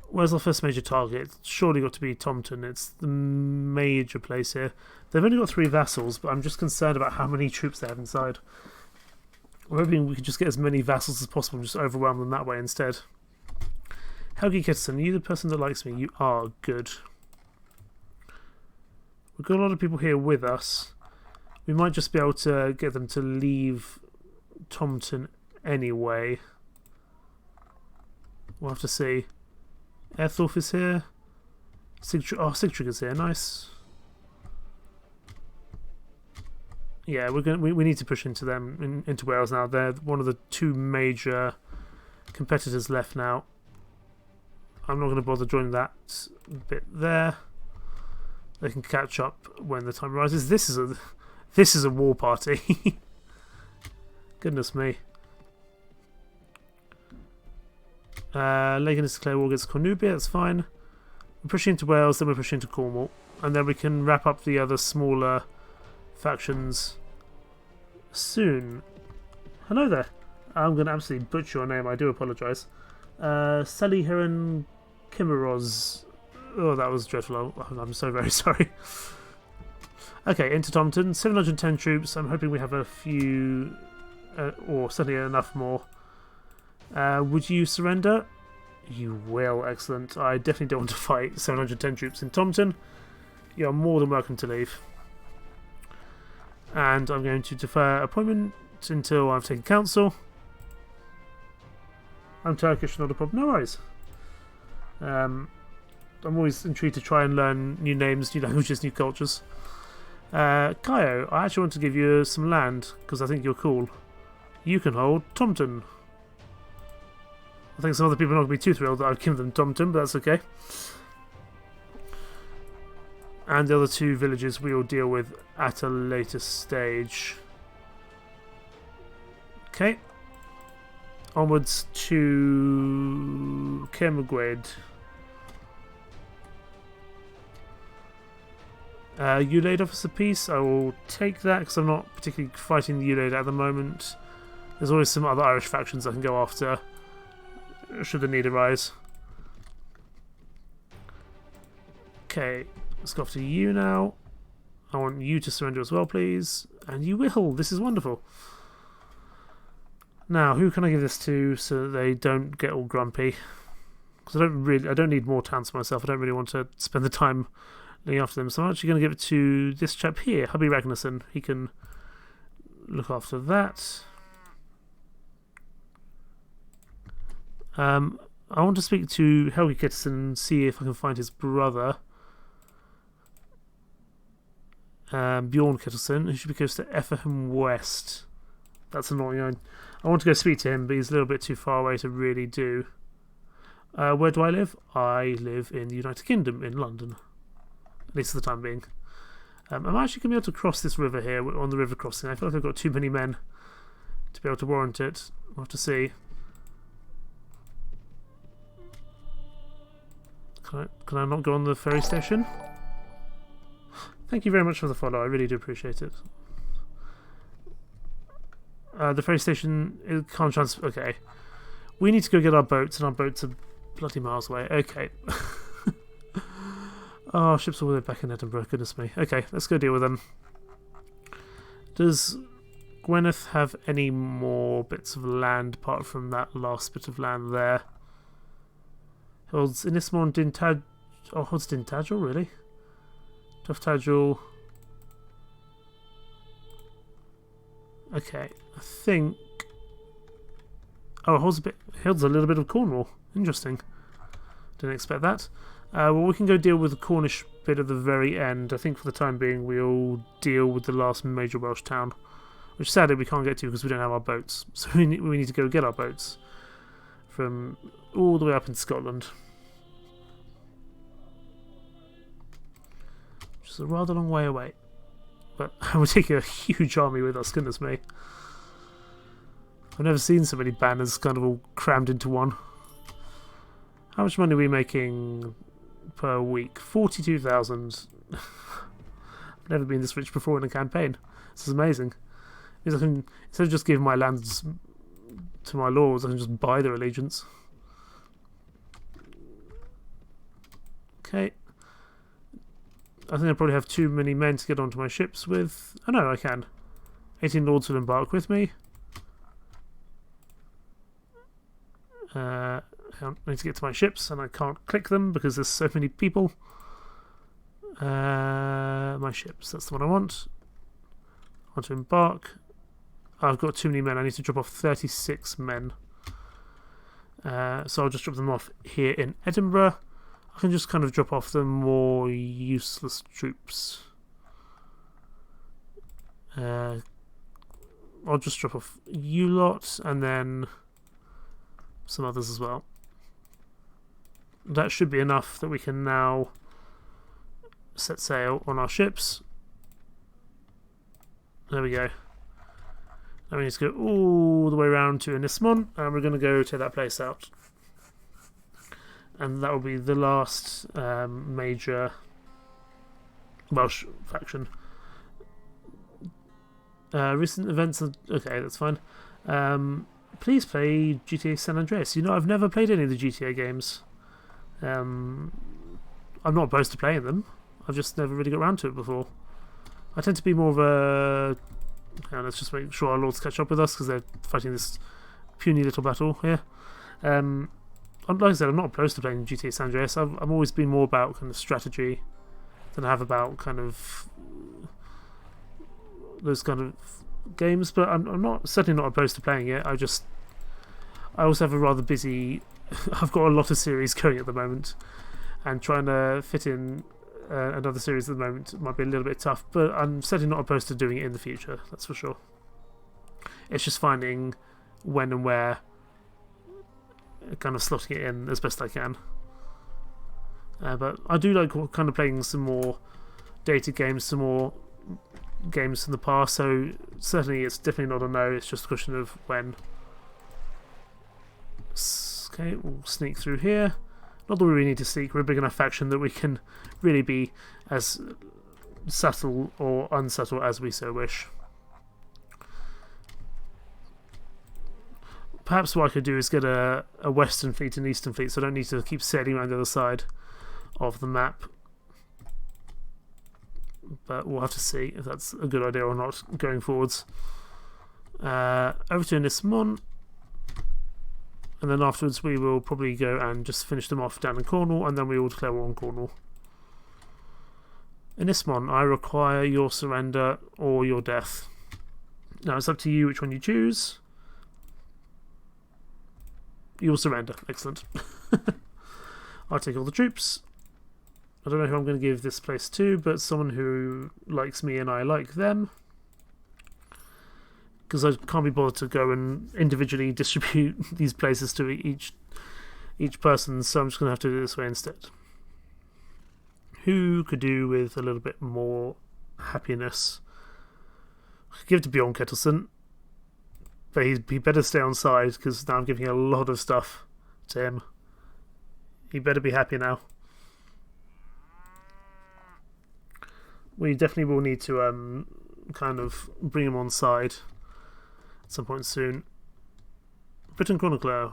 Where's our first major target? It's surely got to be Tomton. It's the major place here. They've only got 3 vassals, but I'm just concerned about how many troops they have inside. I'm hoping we can just get as many vassals as possible and just overwhelm them that way instead. Helgi Kitson, are you the person that likes me? You are. Good. We've got a lot of people here with us. We might just be able to get them to leave Tomton anyway. We'll have to see. Airthorpe is here. Sigtrig is here. Nice. Yeah, we need to push into them, into Wales now. They're one of the 2 major competitors left now. I'm not going to bother joining that bit there. They can catch up when the time arises. This is a war party. Goodness me. Lagan is declared war against Cornubia. That's fine. We're pushing into Wales, then we're pushing into Cornwall, and then we can wrap up the other smaller factions soon. Hello there. I'm going to absolutely butcher your name. I do apologise. Sally Heron Kimeroz. Oh, that was dreadful. I'm so very sorry. Okay, into Tomton. 710 troops. I'm hoping we have a few, or certainly enough more. Would you surrender? You will. Excellent. I definitely don't want to fight 710 troops in Tomton. You're more than welcome to leave. And I'm going to defer appointment until I've taken counsel. I'm Turkish, not a problem. No worries. I'm always intrigued to try and learn new names, new languages, new cultures. Kaio, I actually want to give you some land because I think you're cool. You can hold Tomton. I think some other people are not going to be too thrilled that I've given them Tomton, but that's okay. And the other 2 villages we will deal with at a later stage. Okay. Onwards to Kermagwed. Ulade offers a peace. I will take that because I'm not particularly fighting the Ulade at the moment. There's always some other Irish factions I can go after should the need arise. Okay, let's go after you now. I want you to surrender as well, please. And you will. This is wonderful. Now, who can I give this to so that they don't get all grumpy? Because I don't need more towns for myself. I don't really want to spend the time looking after them. So I'm actually going to give it to this chap here, Hubby Ragnarsson. He can look after that. I want to speak to Helgi Kitson and see if I can find his brother. Bjorn Kettleson, who should be close to Effingham West. That's annoying. I want to go speak to him, but he's a little bit too far away to really do. Where do I live? I live in the United Kingdom, in London. At least for the time being. I'm actually going to be able to cross this river here on the river crossing. I feel like I've got too many men to be able to warrant it. We'll have to see. Can I not go on the ferry station? Thank you very much for the follow. I really do appreciate it. The ferry station can't transfer. Okay. We need to go get our boats, and our boats are bloody miles away. Okay. Oh, ships all the way back in Edinburgh. Goodness me. Okay, let's go deal with them. Does Gwynedd have any more bits of land apart from that last bit of land there? Holds Inismore and Dintag... Oh, holds Dintagel, really? Tuftajel. Okay, I think... Oh, it holds a little bit of Cornwall. Interesting. Didn't expect that. Well, we can go deal with the Cornish bit at the very end. I think for the time being we'll deal with the last major Welsh town, which sadly we can't get to because we don't have our boats. So we need to go get our boats from all the way up in Scotland. Which is a rather long way away. But we're taking a huge army with us, goodness me. I've never seen so many banners kind of all crammed into one. How much money are we making per week? 42,000. I've never been this rich before in a campaign. This is amazing. I can, instead of just giving my lands to my lords, I can just buy their allegiance. Okay. I think I probably have too many men to get onto my ships with. Oh no, I can. 18 lords will embark with me. I need to get to my ships and I can't click them because there's so many people. My ships, that's the one I want. I want to embark. I've got too many men. I need to drop off 36 men. So I'll just drop them off here in Edinburgh. I can just kind of drop off the more useless troops. I'll just drop off you lot and then some others as well. That should be enough that we can now set sail on our ships. There we go. Now we need to go all the way around to Inismon, and we're going to go take that place out. And that will be the last major Welsh faction. Recent events... Okay, that's fine. Please play GTA San Andreas. You know, I've never played any of the GTA games. I'm not opposed to playing them. I've just never really got around to it before. I tend to be more of a... let's just make sure our lords catch up with us because they're fighting this puny little battle here. Like I said, I'm not opposed to playing GTA San Andreas. I've always been more about kind of strategy than I have about kind of those kind of games. But I'm not certainly not opposed to playing it. I also have a rather busy. I've got a lot of series going at the moment, and trying to fit in another series at the moment might be a little bit tough. But I'm certainly not opposed to doing it in the future. That's for sure. It's just finding when and where. Kind of slotting it in as best I can. But I do like kind of playing some more dated games, some more games from the past, so certainly it's definitely not a no, it's just a question of when. Okay, we'll sneak through here. Not that we really need to sneak, we're a big enough faction that we can really be as subtle or unsubtle as we so wish. Perhaps what I could do is get a western fleet and eastern fleet, so I don't need to keep sailing around the other side of the map. But we'll have to see if that's a good idea or not going forwards. Over to Inismon, and then afterwards we will probably go and just finish them off down in Cornwall, and then we will declare war on Cornwall. Inismon, I require your surrender or your death. Now it's up to you which one you choose. You'll surrender. Excellent. I'll take all the troops. I don't know who I'm going to give this place to, but someone who likes me and I like them. Because I can't be bothered to go and individually distribute these places to each person, so I'm just going to have to do it this way instead. Who could do with a little bit more happiness? I could give it to Bjorn Kettleson. But he better stay on side because now I'm giving a lot of stuff to him. He better be happy now. We definitely will need to kind of bring him on side at some point soon. Britain Chronicler.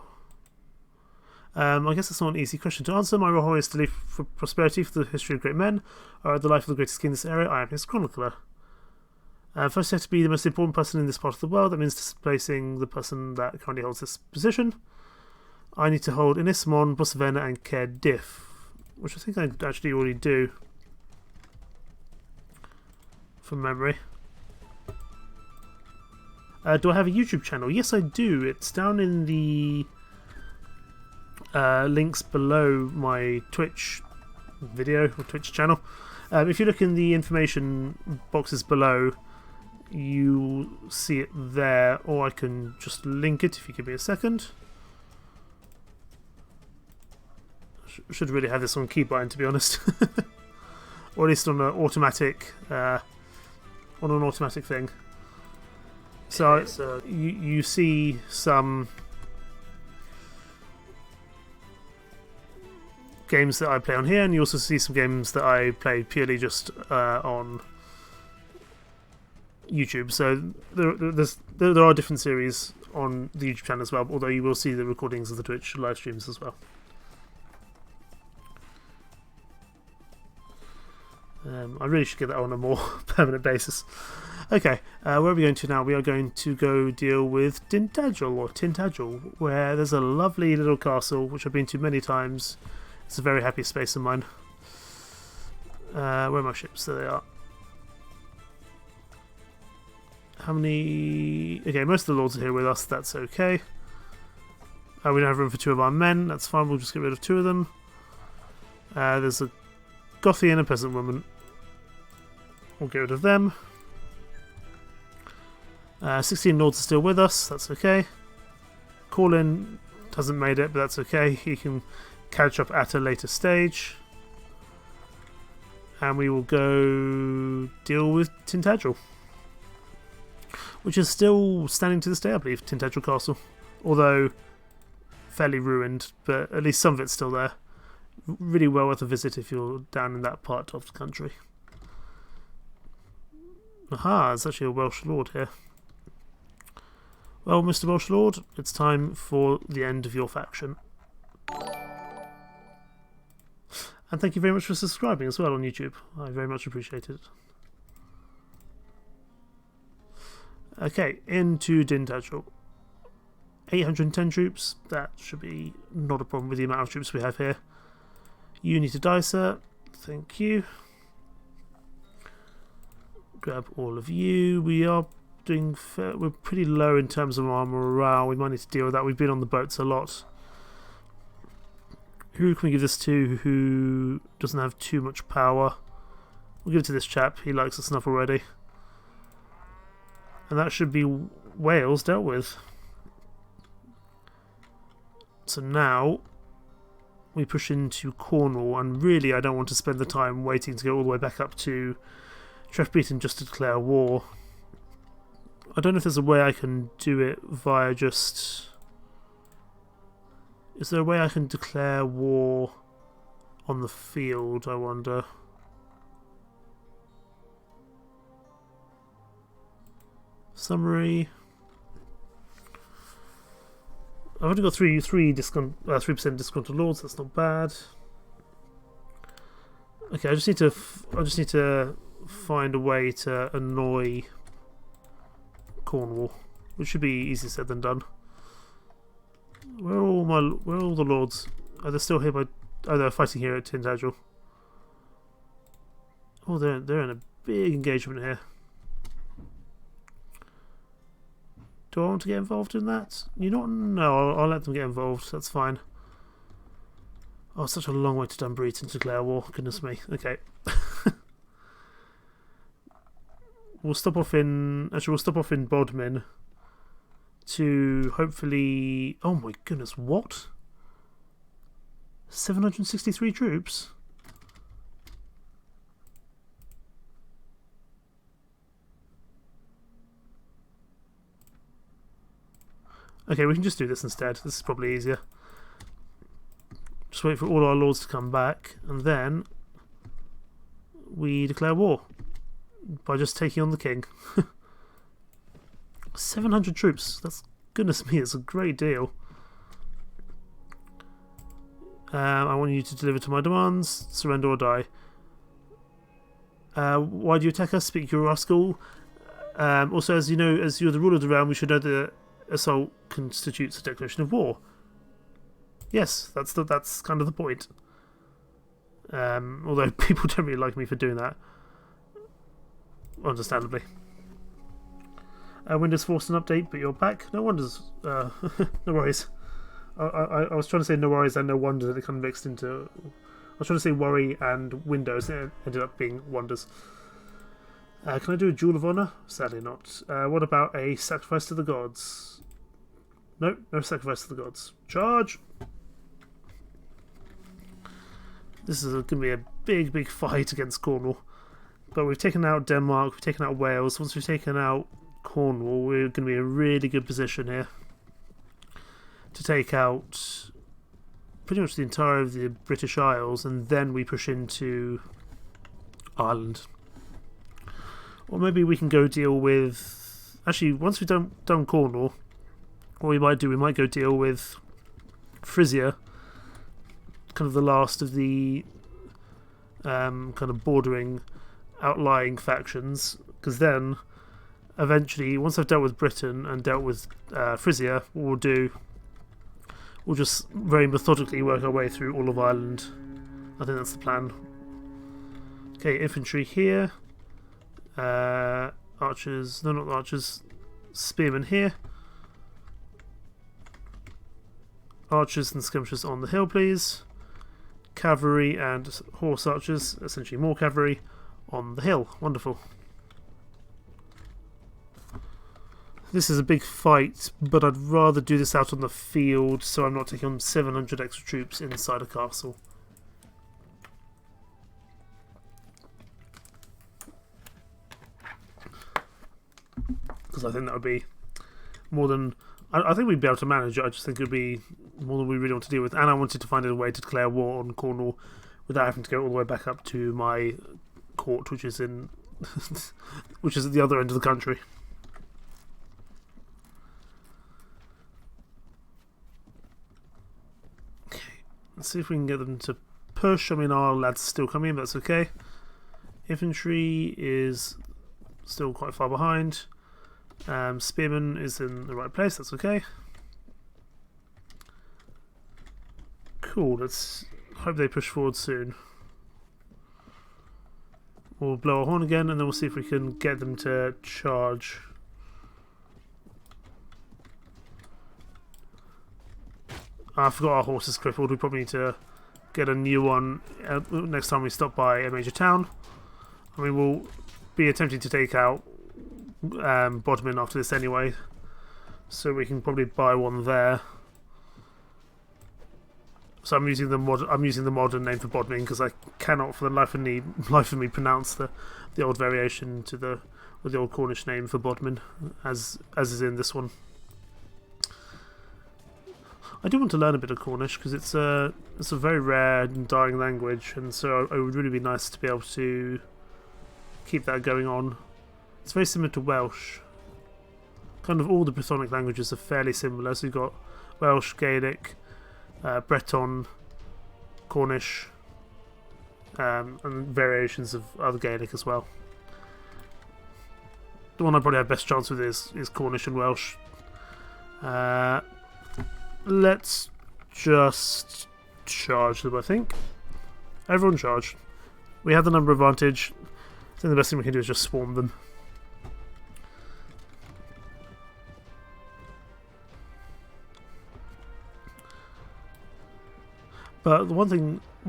I guess that's not an easy question to answer. My role is to live for prosperity for the history of great men, or the life of the greatest king in this area. I am his chronicler. First, you have to be the most important person in this part of the world. That means displacing the person that currently holds this position. I need to hold Inismon, Bosavena, and Cardiff, which I think I actually already do from memory. Do I have a YouTube channel? Yes, I do. It's down in the links below my Twitch video or Twitch channel. If you look in the information boxes below, you'll see it there, or I can just link it if you give me a second. Should really have this on key button, to be honest. Or at least on an automatic thing. So you see some games that I play on here, and you also see some games that I play purely just on YouTube. So there are different series on the YouTube channel as well, although you will see the recordings of the Twitch live streams as well. I really should get that on a more permanent basis. Okay, where are we going to now? We are going to go deal with Tintagel, where there's a lovely little castle which I've been to many times. It's a very happy space of mine. Where are my ships? There they are. How many... Okay, most of the lords are here with us. That's okay. We don't have room for 2 of our men. That's fine. We'll just get rid of 2 of them. There's a Gothy and a peasant woman. We'll get rid of them. 16 lords are still with us. That's okay. Corlin hasn't made it, but that's okay. He can catch up at a later stage. And we will go deal with Tintagel, which is still standing to this day, I believe, Tintagel Castle. Although fairly ruined, but at least some of it's still there. Really well worth a visit if you're down in that part of the country. Aha, there's actually a Welsh Lord here. Well, Mr. Welsh Lord, it's time for the end of your faction. And thank you very much for subscribing as well on YouTube. I very much appreciate it. Okay, into Tintagel. 810 troops. That should be not a problem with the amount of troops we have here. You need to die, sir. Thank you. Grab all of you. We are doing we're pretty low in terms of our morale. We might need to deal with that. We've been on the boats a lot. Who can we give this to who doesn't have too much power? We'll give it to this chap. He likes us enough already. And that should be Wales dealt with. So now we push into Cornwall, and really I don't want to spend the time waiting to go all the way back up to Trefbeaton just to declare war. I don't know if there's a way I can do it via just... Is there a way I can declare war on the field, I wonder? Summary. I've only got 3% disgruntled lords. That's not bad. Okay, I just need to find a way to annoy Cornwall, which should be easier said than done. Where are all the lords? Are they still here by? Oh, they're fighting here at Tintagel. Oh, they're in a big engagement here. Do I want to get involved in that? You know what? No, I'll let them get involved. That's fine. Oh, such a long way to Dunbury to declare war. Goodness me. Okay. We'll stop off in Bodmin to hopefully... Oh my goodness, what? 763 troops? Okay, we can just do this instead. This is probably easier. Just wait for all our lords to come back, and then we declare war by just taking on the king. 700 troops. That's, goodness me, it's a great deal. I want you to deliver to my demands. Surrender or die. Why do you attack us? Speak your rascal. Also, as you know, as you're the ruler of the realm, we should know that assault constitutes a declaration of war. Yes, that's kind of the point. Although people don't really like me for doing that, understandably. Windows forced an update, but you're back. No wonders. No worries. I was trying to say no worries and no wonders, and it kind of mixed into... I was trying to say worry and Windows, and it ended up being wonders. Can I do a Jewel of Honour? Sadly not. What about a sacrifice to the gods? No, no sacrifice to the gods. Charge! This is going to be a big, big fight against Cornwall. But we've taken out Denmark, we've taken out Wales. Once we've taken out Cornwall, we're going to be in a really good position here to take out pretty much the entire of the British Isles, and then we push into Ireland. Or maybe we can go deal with... Actually, once we've done Cornwall, what we might do, we might go deal with Frisia, kind of the last of the kind of bordering outlying factions, because then eventually, once I've dealt with Britain and dealt with Frisia, what we'll just very methodically work our way through all of Ireland. I think that's the plan. Okay, infantry here. Archers, no, not archers. Spearmen here. Archers and skirmishers on the hill, please. Cavalry and horse archers, essentially more cavalry, on the hill. Wonderful. This is a big fight, but I'd rather do this out on the field so I'm not taking on 700 extra troops inside a castle. Because I think that would be more than... I think we'd be able to manage it. I just think it would be more than we really want to deal with. And I wanted to find a way to declare war on Cornwall without having to go all the way back up to my court, which is in... which is at the other end of the country. Okay, let's see if we can get them to push. I mean, our lads are still coming in, but that's okay. Infantry is still quite far behind. Spearman is in the right place, that's okay. Cool, let's hope they push forward soon. We'll blow a horn again and then we'll see if we can get them to charge. I forgot our horse is crippled. We probably need to get a new one next time we stop by a major town. I mean, we'll be attempting to take out Bodmin after this anyway, so we can probably buy one there. So I'm using the modern name for Bodmin because I cannot for the life of me pronounce the old variation to the old Cornish name for Bodmin as is in this one. I do want to learn a bit of Cornish because it's a very rare and dying language, and so it would really be nice to be able to keep that going on. It's very similar to Welsh. Kind of all the Brythonic languages are fairly similar. So you've got Welsh, Gaelic, Breton, Cornish, and variations of other Gaelic as well. The one I probably have best chance with is Cornish and Welsh. Let's just charge them, I think. Everyone charge. We have the number advantage. I think the best thing we can do is just swarm them. But the one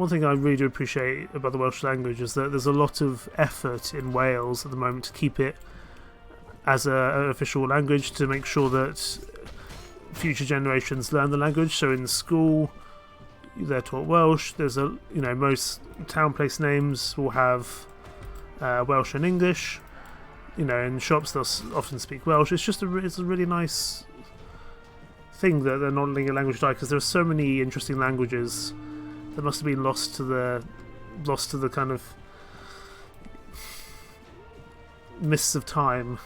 thing I really do appreciate about the Welsh language is that there's a lot of effort in Wales at the moment to keep it as an official language, to make sure that future generations learn the language. So in school, they're taught Welsh. There's most town place names will have Welsh and English. In shops they'll often speak Welsh. It's just it's a really nice thing that they're not letting a language die, because there are so many interesting languages that must have been lost to the kind of mists of time.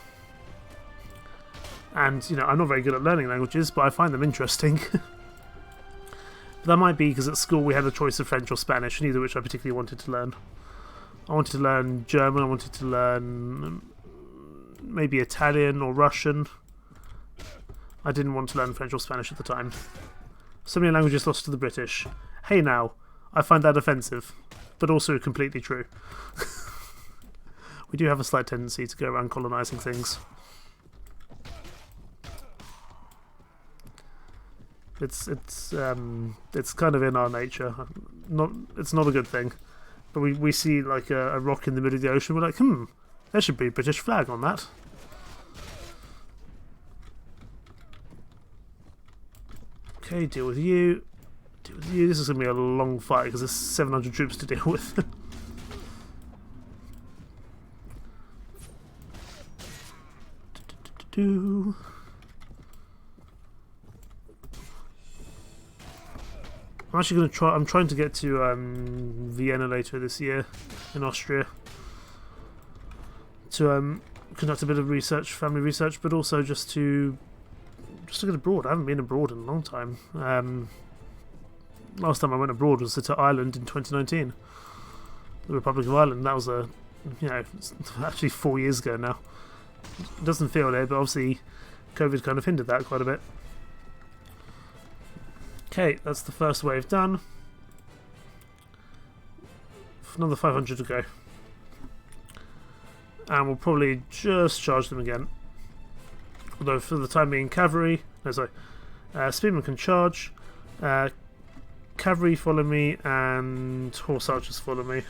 And I'm not very good at learning languages, but I find them interesting. But that might be because at school we had a choice of French or Spanish, neither of which I particularly wanted to learn. I wanted to learn German, I wanted to learn maybe Italian or Russian. I didn't want to learn French or Spanish at the time. So many languages lost to the British. Hey now, I find that offensive, but also completely true. We do have a slight tendency to go around colonising things. It's kind of in our nature. It's not a good thing. But we see like a rock in the middle of the ocean, we're like, there should be a British flag on that. Okay, deal with you. Deal with you. This is going to be a long fight because there's 700 troops to deal with. I'm actually going to try. I'm trying to get to Vienna later this year in Austria to conduct a bit of research, family research, but also just to get abroad. I haven't been abroad in a long time. Last time I went abroad was to Ireland in 2019, the Republic of Ireland. That was a you know, it's actually 4 years ago now. It doesn't feel it, but obviously COVID kind of hindered that quite a bit. Okay, that's the first wave done. Another 500 to go. And we'll probably just charge them again. Although for the time being, cavalry... No, sorry. Spearmen can charge. Cavalry follow me, and horse archers follow me.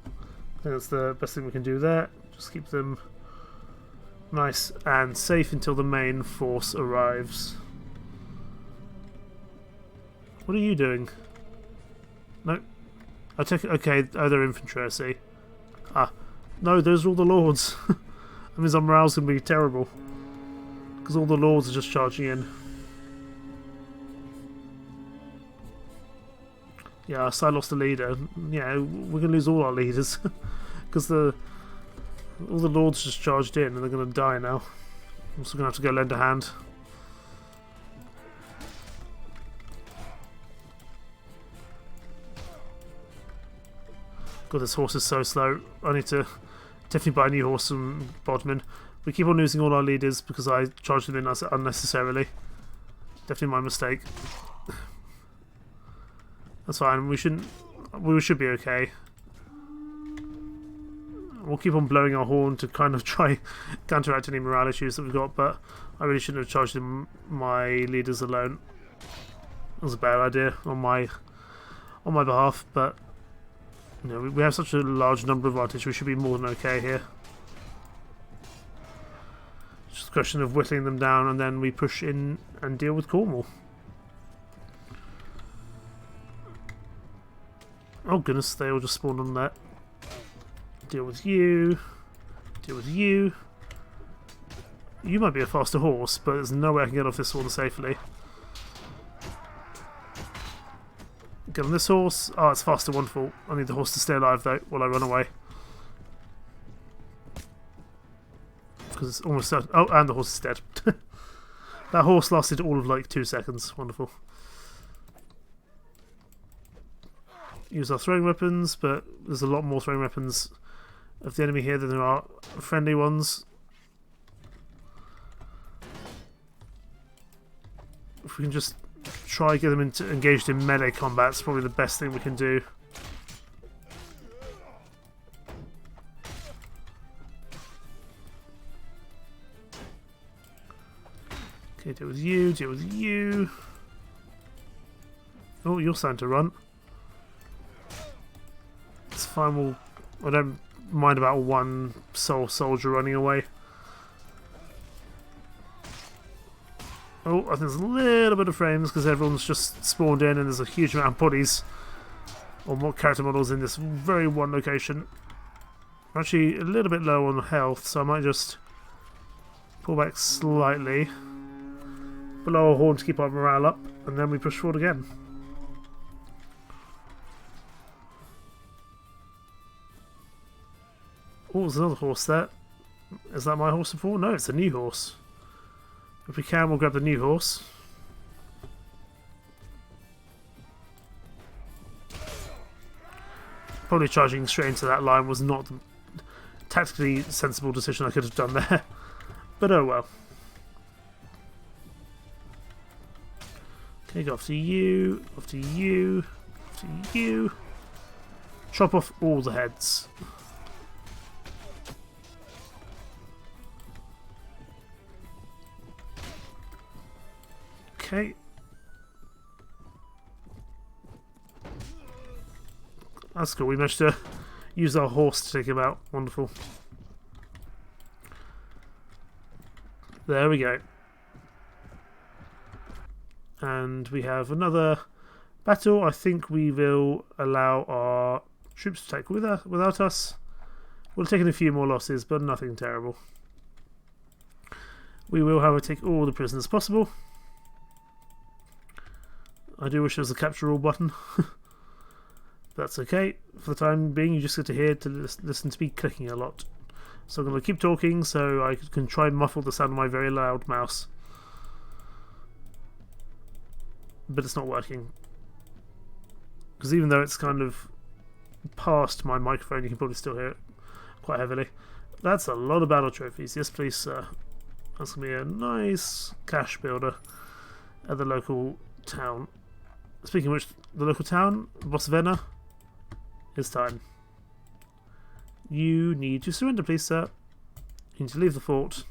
I think that's the best thing we can do there. Just keep them nice and safe until the main force arrives. What are you doing? No. I take it. Okay, oh, they're infantry, I see. Ah. No, those are all the lords. That means our morale's going to be terrible. Because all the lords are just charging in. Yeah, so I lost a leader. Yeah, we're going to lose all our leaders. Because all the lords just charged in and they're going to die now. I'm also going to have to go lend a hand. God, this horse is so slow. I need to definitely buy a new horse from Bodmin. We keep on losing all our leaders because I charged them in unnecessarily. Definitely my mistake. That's fine. We should be okay. We'll keep on blowing our horn to kind of try counteract any morale issues that we've got, but I really shouldn't have charged in my leaders alone. That was a bad idea on my behalf, but you know, we have such a large number of advantage, we should be more than okay here. Just a question of whittling them down, and then we push in and deal with Cornwall. Oh goodness, they all just spawned on that. Deal with you. Deal with you. You might be a faster horse, but there's no way I can get off this one safely. Get on this horse. Oh, it's faster, wonderful. I need the horse to stay alive though while I run away. Because it's almost certain. Oh, and the horse is dead. That horse lasted all of like 2 seconds. Wonderful. Use our throwing weapons, but there's a lot more throwing weapons of the enemy here than there are friendly ones. If we can just try get them engaged in melee combat, it's probably the best thing we can do. Okay, deal with you, deal with you. Oh, you're starting to run. It's fine, I don't mind about one soul soldier running away. Oh, I think there's a little bit of frames because everyone's just spawned in and there's a huge amount of bodies or more character models in this very one location. I'm actually a little bit low on health, so I might just pull back slightly, blow a horn to keep our morale up, and then we push forward again. Oh, there's another horse there. Is that my horse before? No, it's a new horse. If we can, we'll grab the new horse. Probably charging straight into that line was not the tactically sensible decision I could have done there. But oh well. Okay, go after you, after you, after you. Chop off all the heads. Okay. That's cool. We managed to use our horse to take him out. Wonderful. There we go. And we have another battle. I think we will allow our troops to take without us. We'll take in a few more losses, but nothing terrible. We will, however, take all the prisoners possible. I do wish there was a capture all button. That's okay. For the time being, you just get to hear to listen to me clicking a lot. So I'm going to keep talking so I can try and muffle the sound of my very loud mouse. But it's not working. Because even though it's kind of past my microphone, you can probably still hear it quite heavily. That's a lot of battle trophies. Yes, please, sir. That's going to be a nice cash builder at the local town. Speaking of which, the local town, Bosvenna, it's time. You need to surrender, please, sir. You need to leave the fort.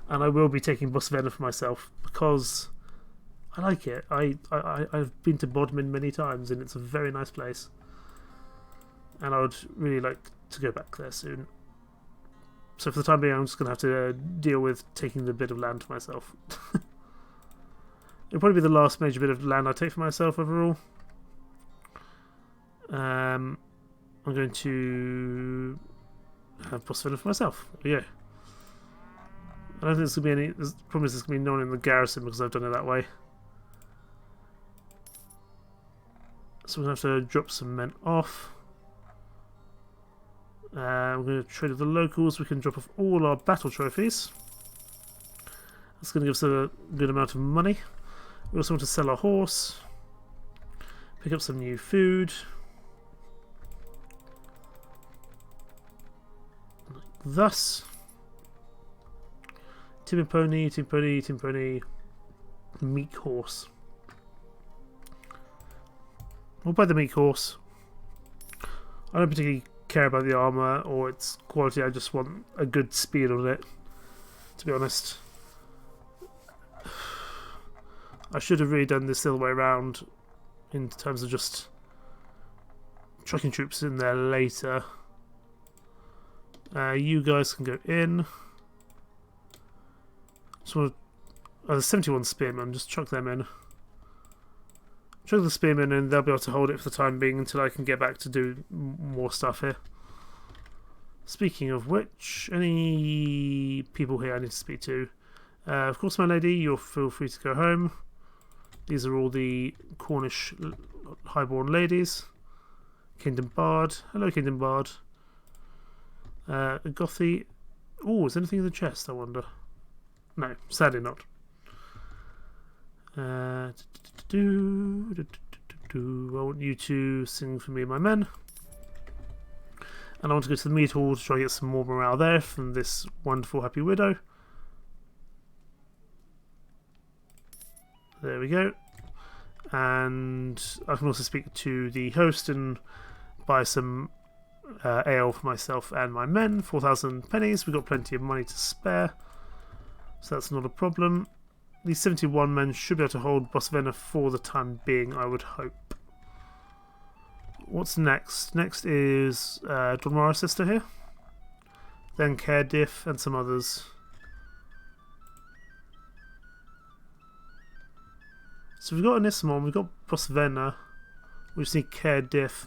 And I will be taking Bosvenna for myself because I like it. I've been to Bodmin many times and it's a very nice place. And I would really like to go back there soon. So for the time being, I'm just going to have to deal with taking the bit of land for myself. It'll probably be the last major bit of land I take for myself overall. I'm going to have Bosvenna for myself. Yeah. I don't think there's going to be any... The problem is there's going to be no one in the garrison because I've done it that way. So we're going to have to drop some men off. We're going to trade with the locals. We can drop off all our battle trophies. That's going to give us a good amount of money. We also want to sell our horse. Pick up some new food. Like thus. Tim and Pony, Tim Pony, Tim Pony. Meek horse. We'll buy the meek horse. I don't particularly care about the armour or its quality. I just want a good speed on it, to be honest. I should have really done this the other way around in terms of just trucking troops in there later. You guys can go in. So there's 71 spearmen, just chuck them in. Chuck the spearmen and they'll be able to hold it for the time being until I can get back to do more stuff here. Speaking of which, any people here I need to speak to? Of course, my lady, you'll feel free to go home. These are all the Cornish highborn ladies. Kingdom Bard. Hello, Kingdom Bard. Gothy. Oh, is there anything in the chest, I wonder? No, sadly not. I want you to sing for me and my men. And I want to go to the mead hall to try and get some more morale there from this wonderful happy widow. There we go. And I can also speak to the host and buy some ale for myself and my men. 4,000 pennies. We've got plenty of money to spare. So that's not a problem. These 71 men should be able to hold Bosvenna for the time being, I would hope. What's next? Next is Donmara's sister here. Then Cardiff and some others. So we've got Anismon, we've got Bosvenna, we just need Cardiff.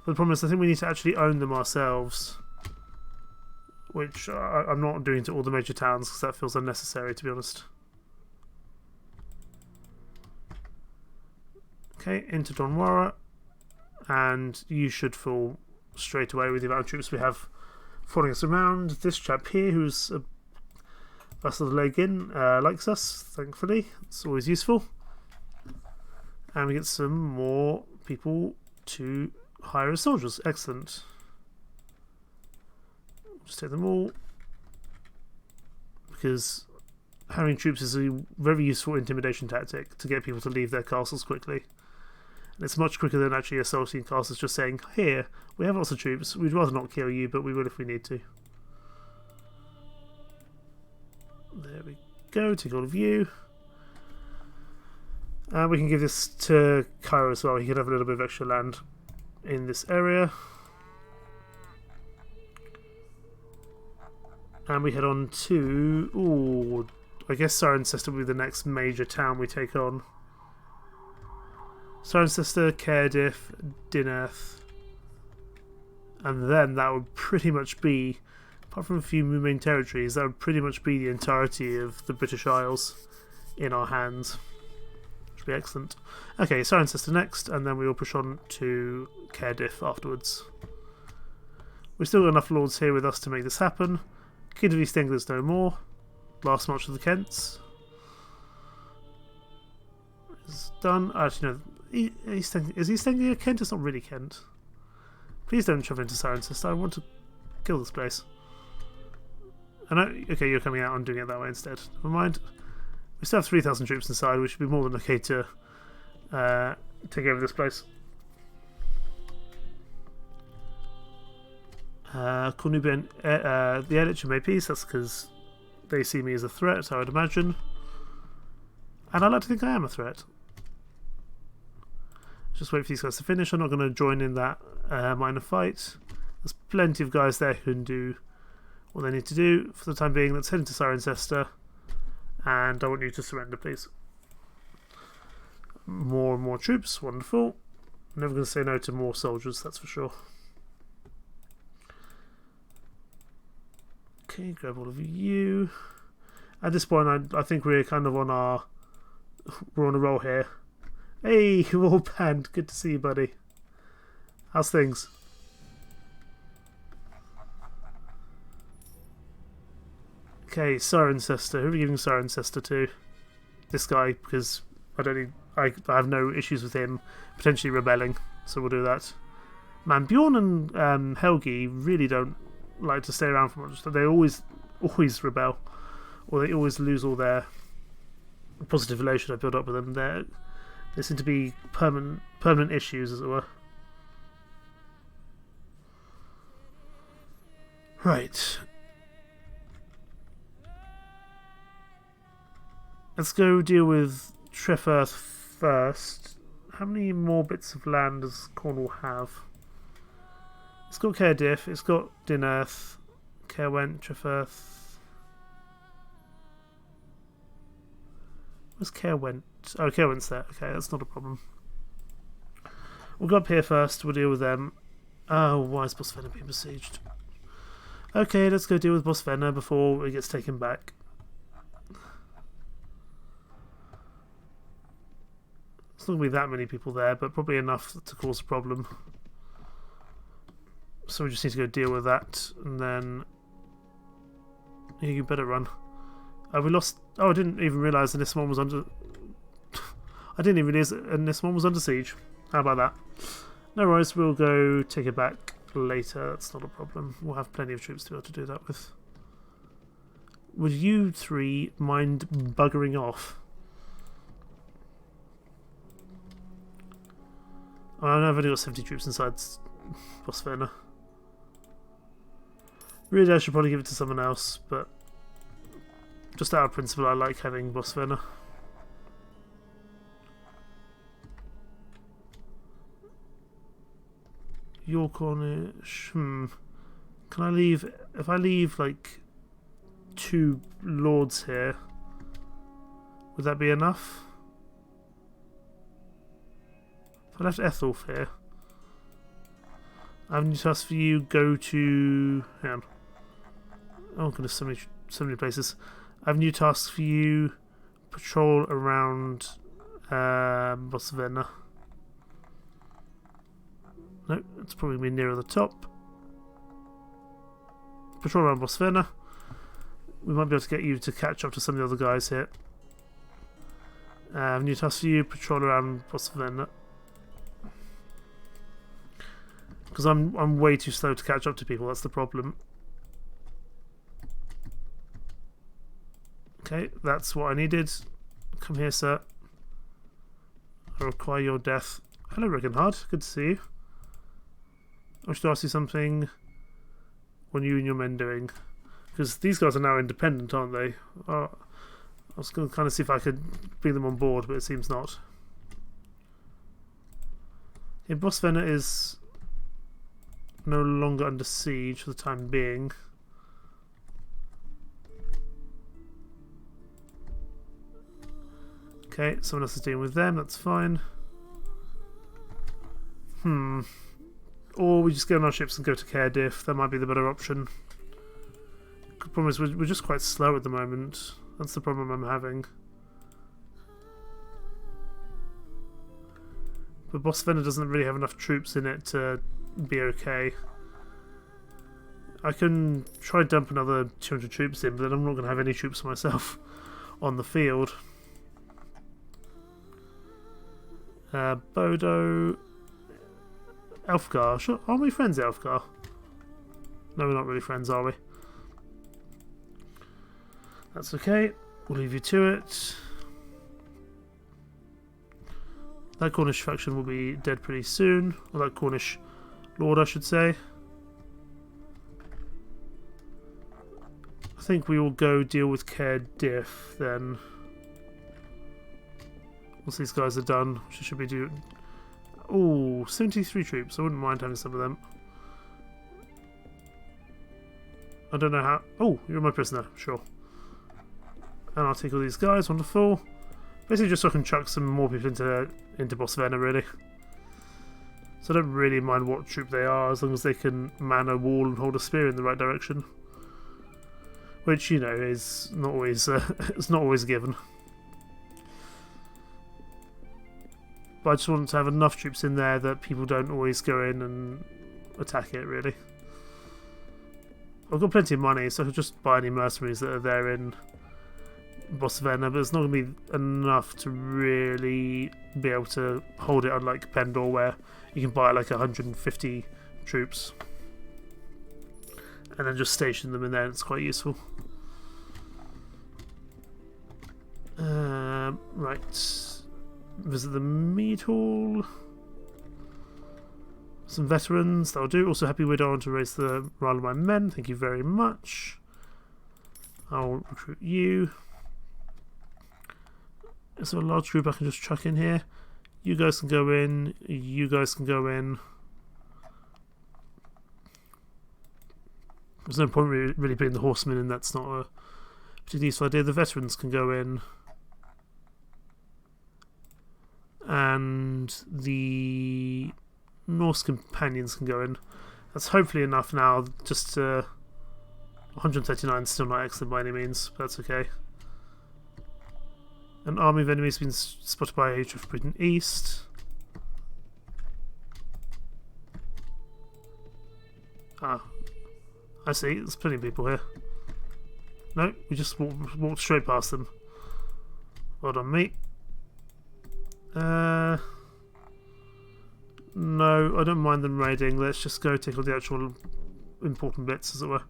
But the problem is I think we need to actually own them ourselves. Which I'm not doing to all the major towns because that feels unnecessary, to be honest. Okay, into Donmara. And you should fall straight away with the amount of troops we have following us around. This chap here, who's a vassal of Legin, likes us, thankfully. It's always useful. And we get some more people to hire as soldiers. Excellent. Just take them all. Because hiring troops is a very useful intimidation tactic to get people to leave their castles quickly. And it's much quicker than actually assaulting castles, just saying, here, we have lots of troops, we'd rather not kill you, but we will if we need to. There we go, take all of you. And we can give this to Cairo as well, he can have a little bit of extra land in this area. And we head on to... ooh, I guess Cirencester will be the next major town we take on. Cirencester, Cardiff, Dinnerth, and then that would pretty much be, apart from a few main territories, that would pretty much be the entirety of the British Isles in our hands. Which would be excellent. Okay, Cirencester next, and then we will push on to Cardiff afterwards. We've still got enough lords here with us to make this happen. King of East England's no more. Last march of the Kents is done. Actually, no. Is East Anglia Kent? It's not really Kent. Please don't shove into Cirencester. I want to kill this place. Okay, you're coming out and doing it that way instead. Never mind. We still have 3,000 troops inside, which should be more than okay to take over this place. Cornubia and the Eldritch have made peace. That's because they see me as a threat, I would imagine. And I like to think I am a threat. Just wait for these guys to finish. I'm not going to join in that minor fight. There's plenty of guys there who can do what they need to do. For the time being, let's head into Cirencester. And I want you to surrender, please. More and more troops. Wonderful. I'm never going to say no to more soldiers, that's for sure. Okay, grab all of you. At this point, I think we're kind of on our... We're on a roll here. Hey, Warband, good to see you, buddy. How's things? Okay, Cirencester. Who are we giving Cirencester to? This guy, because I have no issues with him potentially rebelling, so we'll do that. Man, Bjorn and Helgi really don't like to stay around for much. They always rebel, or they always lose all their positive relation I built up with them. They seem to be permanent issues, as it were. Right. Let's go deal with Trefirth first. How many more bits of land does Cornwall have? It's got Cardiff, it's got Dinnerth, Caerwent, Trefirth. Where's Caerwent? Oh, Caerwent's there. Okay, that's not a problem. We'll go up here first, we'll deal with them. Oh, why is Bosvenna being besieged? Okay, let's go deal with Bosvenna before it gets taken back. There's not going to be that many people there, but probably enough to cause a problem. So we just need to go deal with that, and then... Yeah, you better run. We lost... Oh, I didn't even realise that this one was under... I didn't even realise that this one was under siege. How about that? No worries, we'll go take it back later. That's not a problem. We'll have plenty of troops to be able to do that with. Would you three mind buggering off? Oh, I know I've only got 70 troops inside Bosvenna. Really, I should probably give it to someone else, but just out of principle, I like having Bosvenna. Your Cornish. Can I leave? If I leave like 2 lords here, would that be enough? If I left Ethelf here, I have a new task for you. Go to. Hang on. Oh goodness, so many places. I have a new task for you. Patrol around Bosvenna. No, it's probably going to be nearer the top. Patrol around Bosvenna. We might be able to get you to catch up to some of the other guys here. New task for you. Patrol around Bosvenna. Because I'm way too slow to catch up to people. That's the problem. Okay, that's what I needed. Come here, sir. I require your death. Hello, Regenhard. Good to see you. I should ask you something. What are you and your men doing? Because these guys are now independent, aren't they? I was going to kind of see if I could bring them on board, but it seems not. Yeah, Bosvenna is no longer under siege for the time being. Okay, someone else is dealing with them, that's fine. Or we just get on our ships and go to Cardiff. That might be the better option. The problem is we're just quite slow at the moment. That's the problem I'm having. But Bosvenna doesn't really have enough troops in it to be okay. I can try dump another 200 troops in, but then I'm not going to have any troops myself on the field. Bodo... Elfgar. Sure. Are we friends, Elfgar? No, we're not really friends, are we? That's okay. We'll leave you to it. That Cornish faction will be dead pretty soon. Or that Cornish lord, I should say. I think we will go deal with Cardiff then. Once these guys are done, which should be doing. Oh, 73 troops. I wouldn't mind having some of them. I don't know how. Oh, you're my prisoner. Sure. And I'll take all these guys. Wonderful. Basically, just so I can chuck some more people into Bosvena, really. So I don't really mind what troop they are, as long as they can man a wall and hold a spear in the right direction. Which, you know, is not always it's not always given. But I just want to have enough troops in there that people don't always go in and attack it, really. I've got plenty of money, so I could just buy any mercenaries that are there in Bosvena, but it's not going to be enough to really be able to hold it, unlike Pendor, where you can buy like 150 troops and then just station them in there, and it's quite useful. Right. Visit the mead hall. Some veterans, that'll do. Also, happy widow to raise the morale of my men. Thank you very much. I'll recruit you. Is there a large group I can just chuck in here? You guys can go in. You guys can go in. There's no point really putting the horsemen in. That's not a particularly useful idea. The veterans can go in. And the Norse companions can go in. That's hopefully enough now. Just 139 is still not excellent by any means, but that's okay. An army of enemies has been spotted by Huithril of Britain East. Ah, I see. There's plenty of people here. No, we just walked straight past them. Well done, mate. No, I don't mind them raiding. Let's just go take all the actual important bits, as it were.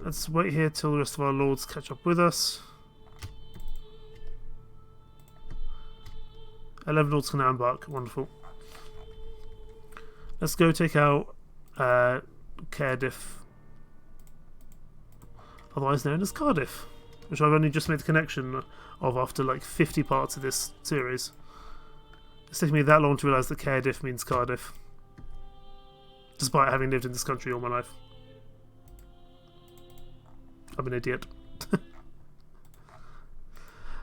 Let's wait here till the rest of our lords catch up with us. 11 lords can now embark. Wonderful. Let's go take out Cardiff, otherwise known as Cardiff, which I've only just made the connection of after like 50 parts of this series. It's taken me that long to realise that Cardiff means Cardiff, despite having lived in this country all my life. I'm an idiot.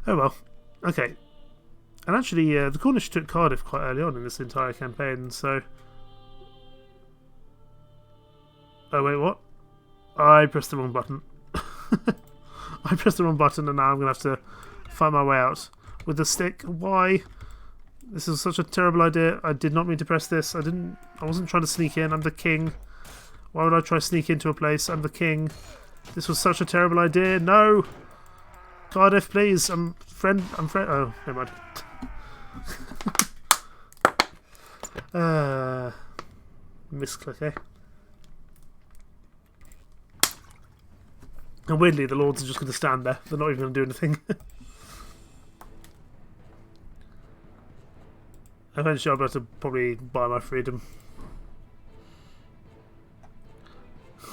Oh well. Okay. And actually, the Cornish took Cardiff quite early on in this entire campaign, so... Oh wait, what? I pressed the wrong button. I pressed the wrong button and now I'm going to have to find my way out with the stick. Why? This is such a terrible idea. I did not mean to press this. I wasn't trying to sneak in. I'm the king. Why would I try to sneak into a place? I'm the king. This was such a terrible idea. No! Cardiff, please. I'm friend. Oh, never mind. Misclick, eh? And weirdly, the lords are just going to stand there. They're not even going to do anything. Eventually, I'll be able to probably buy my freedom.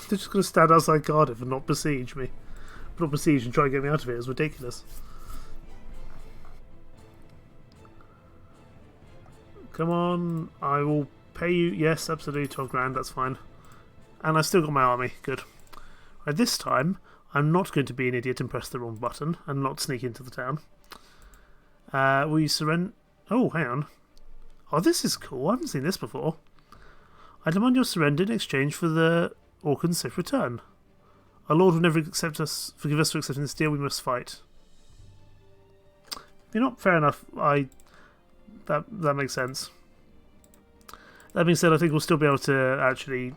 They're just going to stand outside Cardiff and not besiege me. But not besiege and try and get me out of it. It's ridiculous. Come on, I will pay you. Yes, absolutely, 12 grand, that's fine. And I've still got my army. Good. Right, this time, I'm not going to be an idiot and press the wrong button and not sneak into the town. Will you surrender? Oh, hang on. Oh, this is cool. I haven't seen this before. I demand your surrender in exchange for the Orcan's safe return. Our Lord will never forgive us for accepting this deal. We must fight. You're not fair enough. That makes sense. That being said, I think we'll still be able to actually...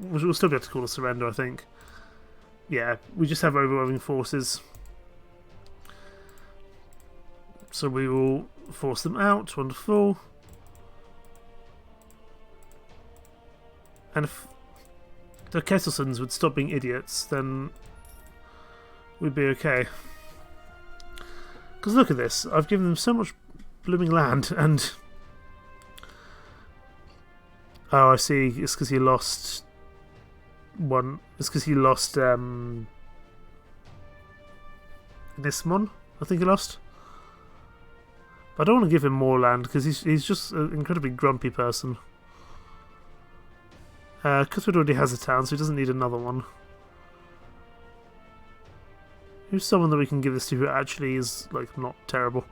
We'll still be able to call a surrender, I think. Yeah, we just have overwhelming forces. So we will force them out. Wonderful. And if the Kettlesons would stop being idiots, then we'd be okay. Because look at this, I've given them so much blooming land, and... Oh, I see, it's because he lost one... It's because he lost, Nismon, I think he lost. But I don't want to give him more land, because he's just an incredibly grumpy person. Huithril already has a town, so he doesn't need another one. Who's someone that we can give this to who actually is, like, not terrible?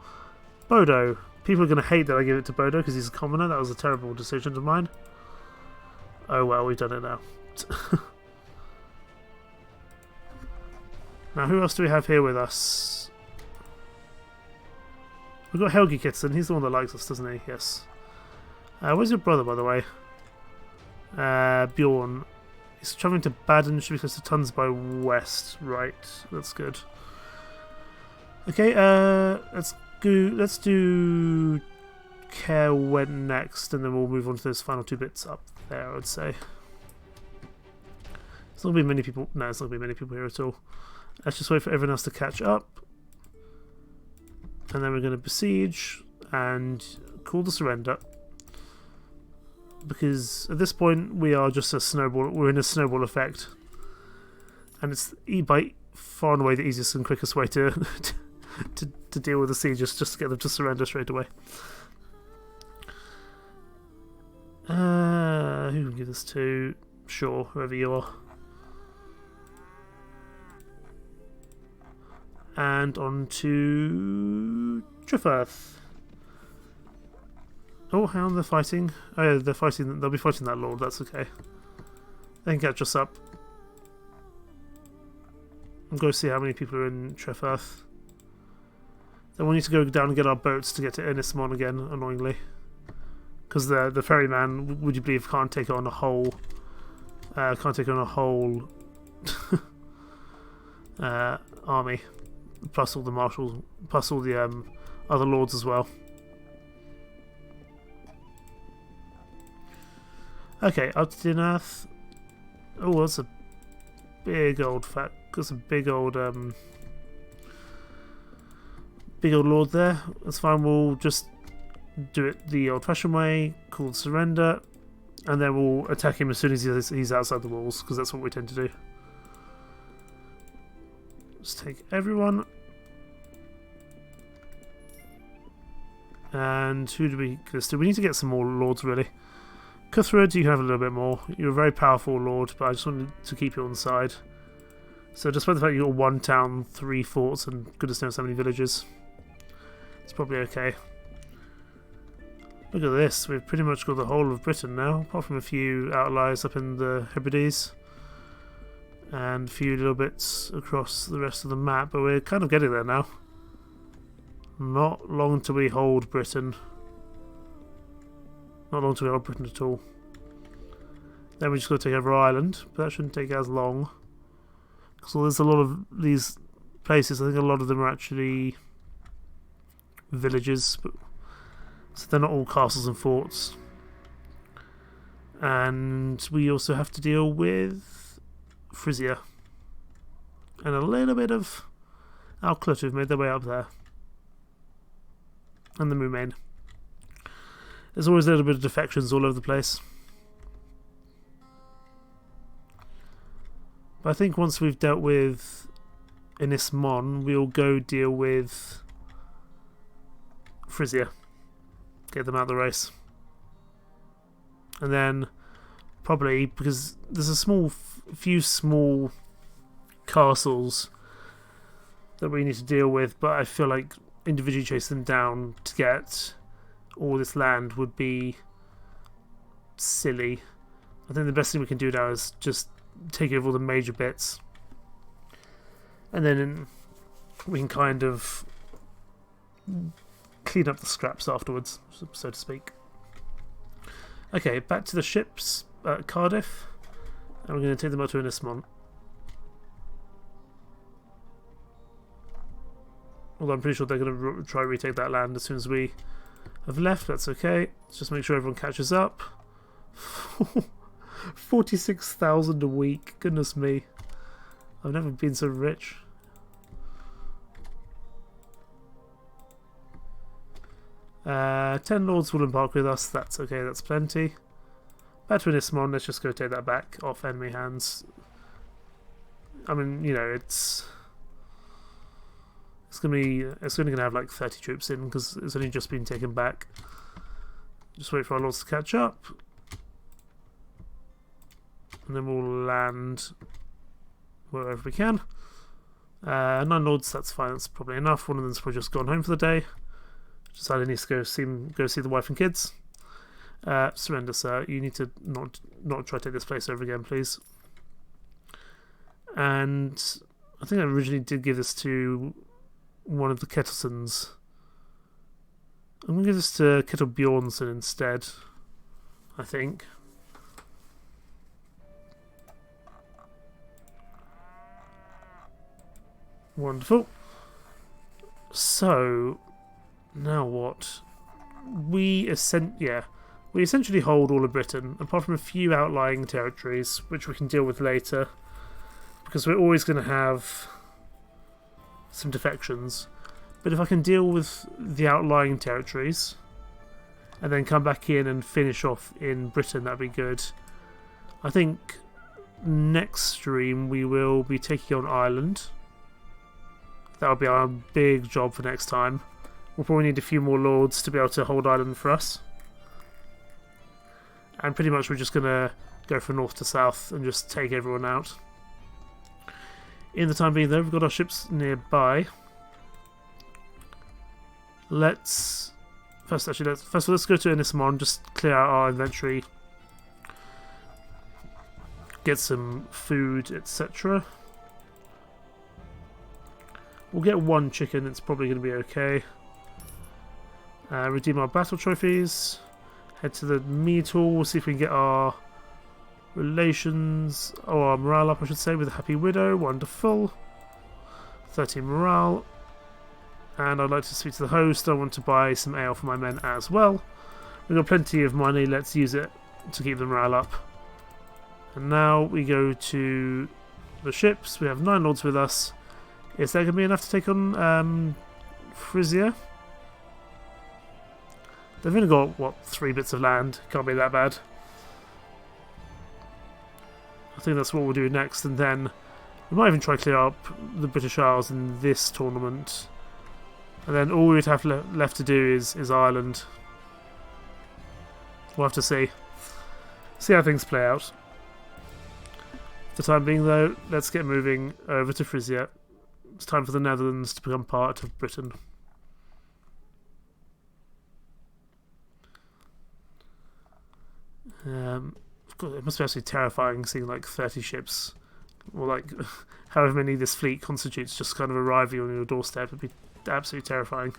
Bodo. People are going to hate that I give it to Bodo because he's a commoner. That was a terrible decision of mine. Oh well, we've done it now. Now, who else do we have here with us? We've got Helgi Kitson. He's the one that likes us, doesn't he? Yes. Where's your brother, by the way? Bjorn. He's travelling to Baden, should be close to Tons by west. Right, that's good. Okay, let's do Gwynedd next, and then we'll move on to those final two bits up there, I would say. There's not going to be many people. No, there's not going to be many people here at all. Let's just wait for everyone else to catch up. And then we're going to besiege and call the surrender. Because at this point we are just a snowball. We're in a snowball effect, and it's by far and away the easiest and quickest way to to deal with the siege, just to get them to surrender straight away. Who can we give this to? Sure, whoever you are. And on to Trifirth. Oh, hang on, they're fighting. Oh yeah, they're fighting. They'll be fighting that lord. That's okay. They can catch us up. I'll go see how many people are in Trifirth. Then we'll need to go down and get our boats to get to Nismon again, annoyingly. Because the ferryman, would you believe, can't take on a whole... army. Plus all the marshals, plus all the other lords as well. Okay, up to Dinarth. Oh, that's a big old that's a big old lord there. That's fine. We'll just do it the old-fashioned way, called surrender, and then we'll attack him as soon as he's outside the walls, because that's what we tend to do. Just take everyone. And who do we give this to? We need to get some more lords, really. Cuthred, you can have a little bit more. You're a very powerful lord, but I just wanted to keep you on the side. So despite the fact you've got 1 town, 3 forts, and goodness knows how many villages, it's probably okay. Look at this, we've pretty much got the whole of Britain now, apart from a few outliers up in the Hebrides. And a few little bits across the rest of the map, but we're kind of getting there now. Not long till we hold Britain. Not long till we hold Britain at all. Then we just got to take over Ireland, but that shouldn't take as long. Because there's a lot of these places, I think a lot of them are actually villages, but so they're not all castles and forts. And we also have to deal with Frisia. And a little bit of Alclut who've made their way up there. And the Moomain. There's always a little bit of defections all over the place. But I think once we've dealt with Nismon, we'll go deal with Frisia. Get them out of the race. And then probably, because there's a few small castles that we need to deal with, but I feel like individually chase them down to get all this land would be silly. I think the best thing we can do now is just take over all the major bits, and then we can kind of clean up the scraps afterwards, so to speak. Okay, back to the ships at Cardiff, and we're going to take them up to Nismon. Although I'm pretty sure they're going to try and retake that land as soon as we have left. That's okay. Let's just make sure everyone catches up. 46,000 a week. Goodness me. I've never been so rich. Uh, 10 lords will embark with us. That's okay, that's plenty. Back to Inismon, let's just go take that back off enemy hands. I mean, you know, it's only gonna have like 30 troops in because it's only just been taken back. Just wait for our lords to catch up, and then we'll land wherever we can. 9 lords, that's fine. That's probably enough. One of them's probably just gone home for the day. Decided he needs to go see the wife and kids. Surrender, sir. You need to not try to take this place over again, please. And I think I originally did give this to one of the Kettlesons. I'm going to give this to Kettle Bjornsson instead, I think. Wonderful. So, now what? We essentially hold all of Britain, apart from a few outlying territories, which we can deal with later, because we're always going to have some defections. But if I can deal with the outlying territories, and then come back in and finish off in Britain, that'd be good. I think next stream we will be taking on Ireland. That'll be our big job for next time. We'll probably need a few more lords to be able to hold Ireland for us. And pretty much we're just going to go from north to south and just take everyone out. In the time being though, we've got our ships nearby. Let's go to Inismon, just clear out our inventory, get some food, etc. We'll get 1 chicken, it's probably going to be okay. Redeem our battle trophies, head to the mead hall, we'll see if we can get our relations, or our morale up I should say, with a happy widow. Wonderful. 13 morale. And I'd like to speak to the host. I want to buy some ale for my men as well. We've got plenty of money, let's use it to keep the morale up. And now we go to the ships. We have 9 lords with us. Is that going to be enough to take on Frisia? They've only got, what, 3 bits of land. Can't be that bad. I think that's what we'll do next, and then we might even try to clear up the British Isles in this tournament. And then all we'd have left to do is Ireland. We'll have to see. See how things play out. For the time being though, let's get moving over to Frisia. It's time for the Netherlands to become part of Britain. God, it must be absolutely terrifying seeing like 30 ships, or like however many this fleet constitutes, just kind of arriving on your doorstep. It'd be absolutely terrifying.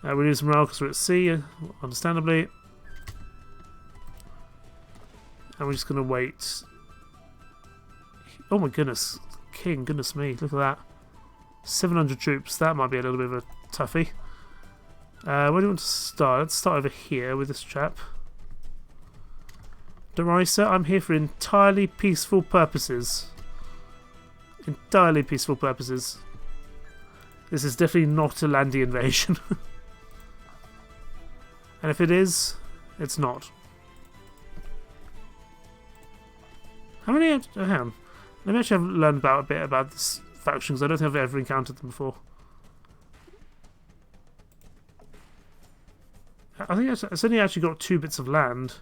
We lose morale because we're at sea, understandably. And we're just going to wait. Oh my goodness, King, goodness me, look at that. 700 troops, that might be a little bit of a toughie. Where do you want to start? Let's start over here with this chap. Don't worry, sir, I'm here for entirely peaceful purposes. Entirely peaceful purposes. This is definitely not a landy invasion. And if it is, it's not. How many... hang on. Let me actually have learned a bit about this faction, because I don't think I've ever encountered them before. I think it's only actually got 2 bits of land,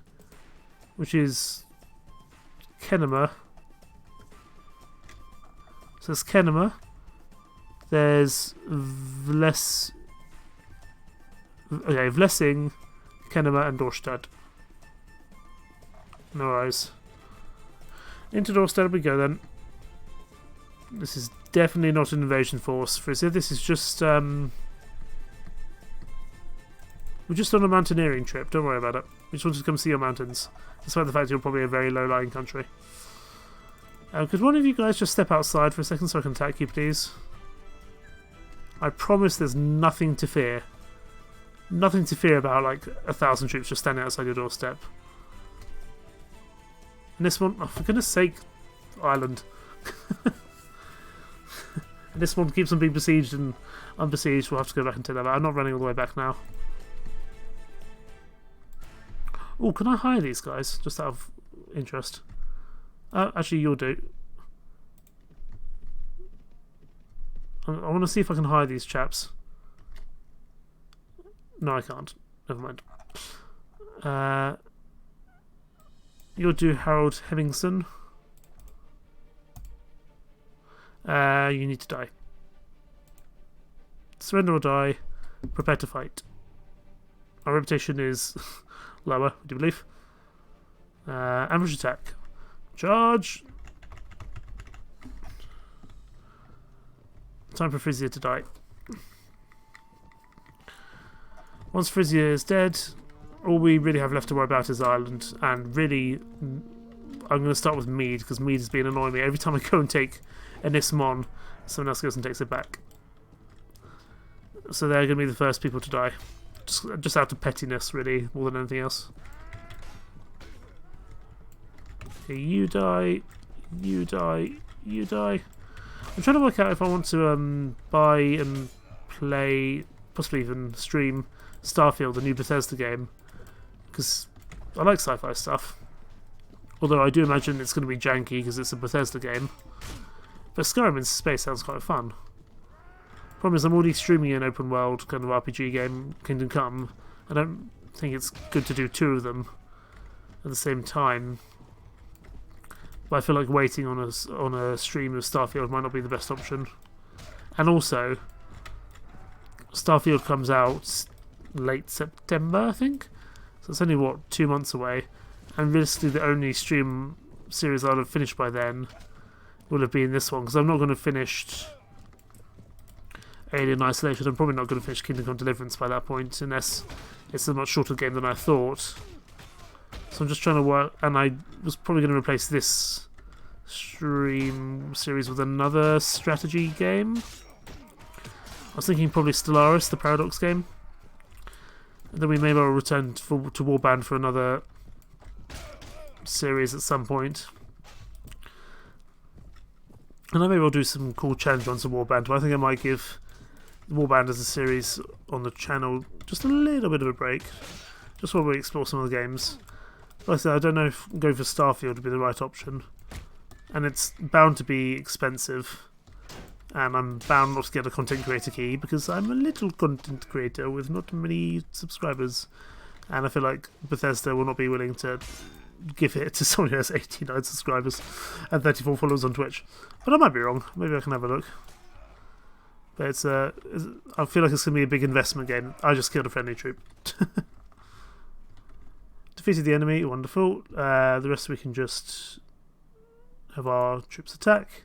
which is Kenema. So there's Kenema. There's Vlessing, Kenema, and Dorstad. No worries. Into Dorstad we go then. This is definitely not an invasion force. Frisia, this is just we're just on a mountaineering trip. Don't worry about it. We just wanted to come see your mountains, despite the fact you're probably a very low-lying country. Could one of you guys just step outside for a second so I can attack you, please? I promise there's nothing to fear. Nothing to fear about like 1,000 troops just standing outside your doorstep. And this one, oh, for goodness sake, Ireland. And this one keeps on being besieged and unbesieged. We'll have to go back and take that out. I'm not running all the way back now. Oh, can I hire these guys? Just out of interest. Actually, you'll do. I want to see if I can hire these chaps. No, I can't. Never mind. You'll do Harold Hemmingson. You need to die. Surrender or die. Prepare to fight. Our reputation is lower, do you believe? Ambush attack. Charge! Time for Frisia to die. Once Frisia is dead, all we really have left to worry about is Ireland. And really, I'm going to start with Mead, because Mead has been annoying me. Every time I go and take an Ismon, someone else goes and takes it back. So they're going to be the first people to die. Just out of pettiness, really, more than anything else. Okay, you die, you die, you die. I'm trying to work out if I want to buy and play, possibly even stream Starfield, the new Bethesda game, because I like sci-fi stuff. Although I do imagine it's going to be janky because it's a Bethesda game. But Skyrim in space sounds quite fun. Problem is I'm already streaming an open world kind of RPG game, Kingdom Come. I don't think it's good to do two of them at the same time. But I feel like waiting on a stream of Starfield might not be the best option. And also, Starfield comes out late September, I think? So it's only, what, 2 months away. And realistically, the only stream series I'll have finished by then will have been this one. Because I'm not going to finish Alien Isolation. I'm probably not going to finish Kingdom Come Deliverance by that point, unless it's a much shorter game than I thought. So I'm just trying to work, and I was probably going to replace this stream series with another strategy game. I was thinking probably Stellaris, the Paradox game. And then we may well return to Warband for another series at some point. And I may well do some cool challenge runs of Warband, but I think I might give Warband as a series on the channel just a little bit of a break, just while we explore some of the games. Like I said, I don't know if going for Starfield would be the right option, and it's bound to be expensive, and I'm bound not to get a content creator key because I'm a little content creator with not many subscribers, and I feel like Bethesda will not be willing to give it to someone who has 89 subscribers and 34 followers on Twitch. But I might be wrong. Maybe I can have a look. But I feel like it's going to be a big investment game. I just killed a friendly troop. Defeated the enemy, wonderful. The rest we can just have our troops attack.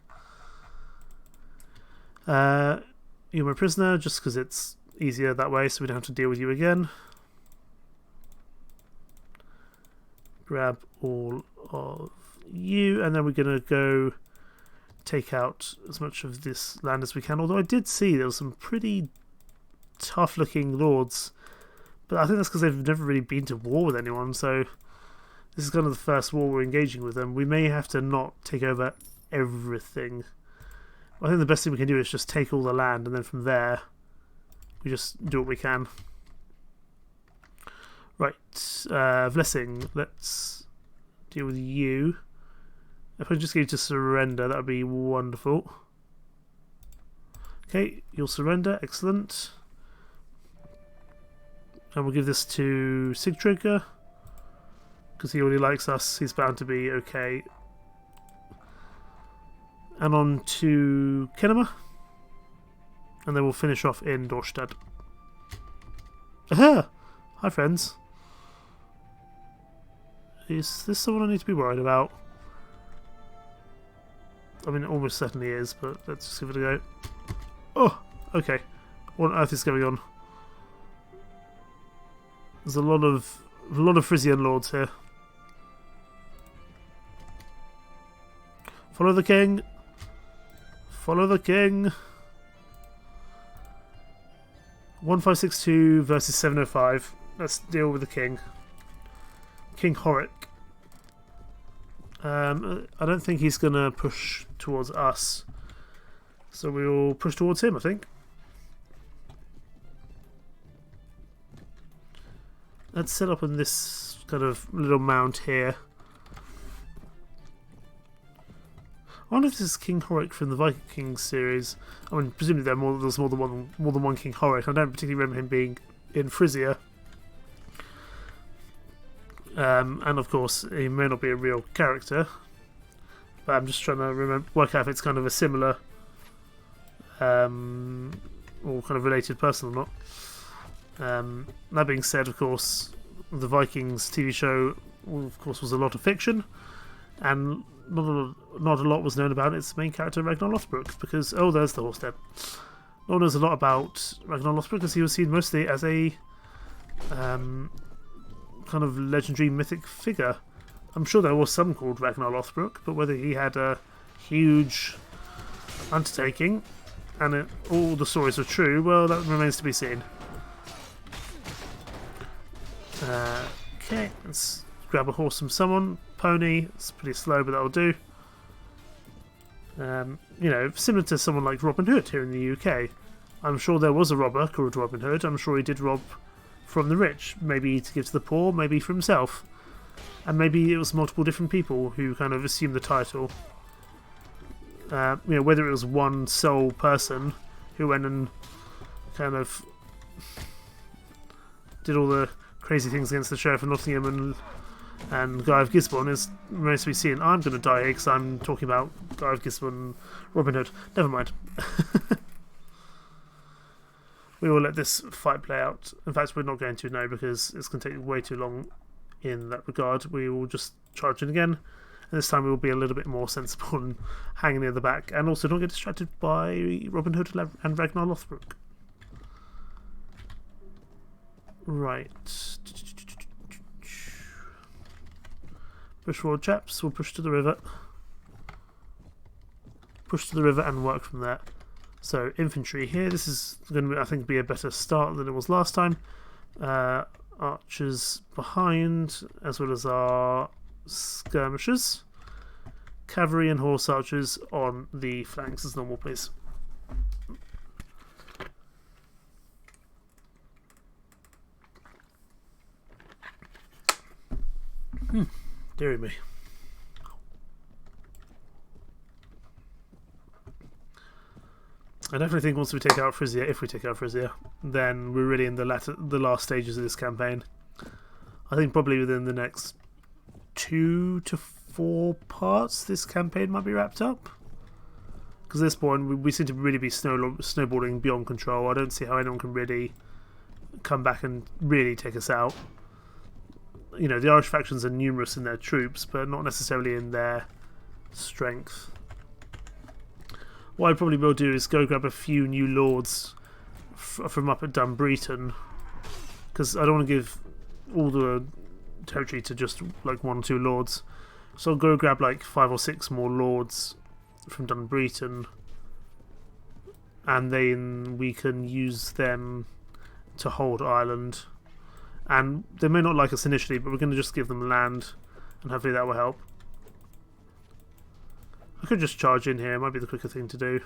You're my prisoner, just because it's easier that way, so we don't have to deal with you again. Grab all of you, and then we're going to go take out as much of this land as we can. Although I did see there were some pretty tough-looking lords, but I think that's because they've never really been to war with anyone, so this is kind of the first war we're engaging with them. We may have to not take over everything. I think the best thing we can do is just take all the land, and then from there we just do what we can. Right, Vlessing, let's deal with you. If I just get you to surrender, that would be wonderful. Okay, you'll surrender, excellent. And we'll give this to Sigtrygger, because he already likes us, he's bound to be okay. And on to Kenema, and then we'll finish off in Dorstad. Aha! Hi friends. Is this someone I need to be worried about? I mean, it almost certainly is, but let's just give it a go. Oh, okay. What on earth is going on? There's a lot of Frisian lords here. Follow the king. Follow the king. 1562 versus 705. Let's deal with the king. King Horic. I don't think he's going to push towards us. So we'll push towards him, I think. Let's set up on this kind of little mound here. I wonder if this is King Horik from the Viking series. I mean, presumably there's more than one King Horik. I don't particularly remember him being in Frisia. And of course, he may not be a real character, but I'm just trying to work out if it's kind of a similar or kind of related person or not. That being said, of course, the Vikings TV show, of course, was a lot of fiction, and not a lot was known about its main character, Ragnar Lothbrok, because, oh, there's the horse there. No one knows a lot about Ragnar Lothbrok because he was seen mostly as a kind of legendary mythic figure. I'm sure there was some called Ragnar Lothbrok, but whether he had a huge undertaking and all the stories are true, well, that remains to be seen. Okay, let's grab a horse from someone. Pony, it's pretty slow, but that'll do. You know, similar to someone like Robin Hood here in the UK. I'm sure there was a robber called Robin Hood. I'm sure he did rob from the rich, maybe to give to the poor, maybe for himself. And maybe it was multiple different people who kind of assumed the title. You know, whether it was one sole person who went and kind of did all the crazy things against the Sheriff of Nottingham and Guy of Gisborne is remains to be seen. I'm going to die here because I'm talking about Guy of Gisborne and Robin Hood. Never mind. We will let this fight play out. In fact, we're not going to now because it's going to take way too long in that regard. We will just charge in again. And this time we will be a little bit more sensible and hang near the back. And also don't get distracted by Robin Hood and Ragnar Lothbrok. Right. Push forward, chaps. We'll push to the river. Push to the river and work from there. So, infantry here. This is going to, I think, be a better start than it was last time. Archers behind, as well as our skirmishers. Cavalry and horse archers on the flanks as normal, please. Deary me. I definitely think once we take out Frisia, if we take out Frisia, then we're really in the last stages of this campaign. I think probably within the next 2 to 4 parts, this campaign might be wrapped up. Because at this point, we seem to really be snowballing beyond control. I don't see how anyone can really come back and really take us out. You know, the Irish factions are numerous in their troops, but not necessarily in their strength. What I probably will do is go grab a few new lords from up at Dunbreton, because I don't want to give all the territory to just like 1 or 2 lords. So I'll go grab like 5 or 6 more lords from Dunbreton, and then we can use them to hold Ireland. And they may not like us initially, but we're going to just give them land, and hopefully that will help. I could just charge in here, it might be the quicker thing to do.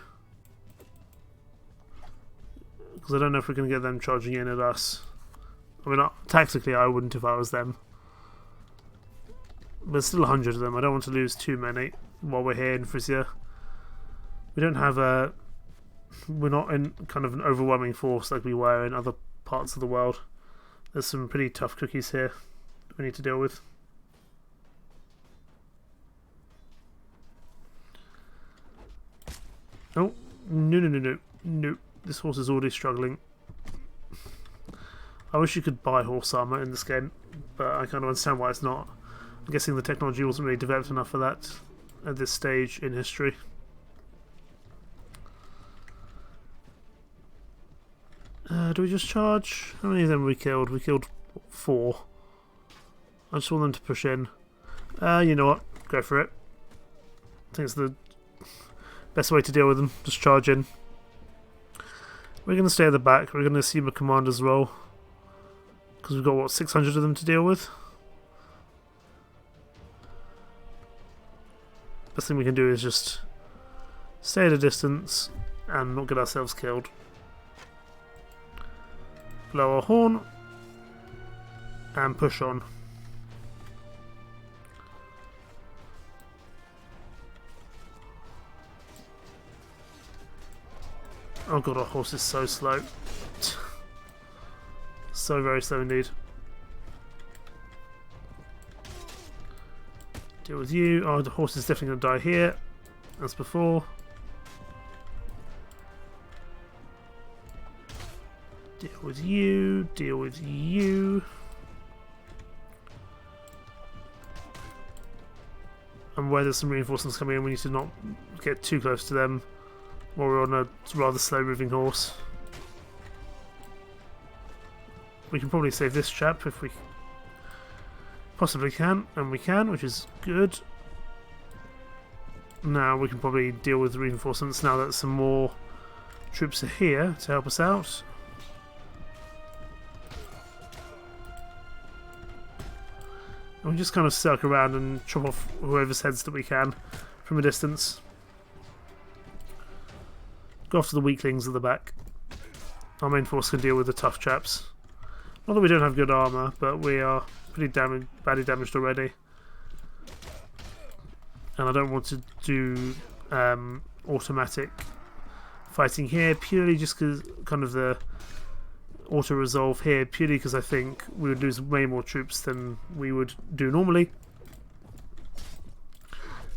Because I don't know if we're going to get them charging in at us. I mean, tactically I wouldn't if I was them. But there's still 100 of them, I don't want to lose too many while we're here in Frisia. We don't have a... We're not in kind of an overwhelming force like we were in other parts of the world. There's some pretty tough cookies here that we need to deal with. Oh, no. This horse is already struggling. I wish you could buy horse armour in this game, but I kind of understand why it's not. I'm guessing the technology wasn't really developed enough for that at this stage in history. Do we just charge? How many of them we killed? We killed 4. I just want them to push in. You know what? Go for it. I think it's the best way to deal with them. Just charge in. We're going to stay at the back. We're going to assume a commander's role. Because we've got, what, 600 of them to deal with? best thing we can do is just stay at a distance and not get ourselves killed. Blow our horn and push on. Oh god, our horse is so slow. So very slow indeed. Deal with you. Oh, the horse is definitely going to die here, as before. Deal with you. Deal with you. And where there's some reinforcements coming in, we need to not get too close to them while we're on a rather slow moving horse. We can probably save this chap if we possibly can, and we can, which is good. Now we can probably deal with reinforcements now that some more troops are here to help us out. And we just kind of circle around and chop off whoever's heads that we can from a distance. Go after the weaklings at the back. Our main force can deal with the tough chaps. Not that we don't have good armour, but we are pretty badly damaged already. And I don't want to do automatic fighting here, purely just because kind of the auto-resolve here, purely because I think we would lose way more troops than we would do normally.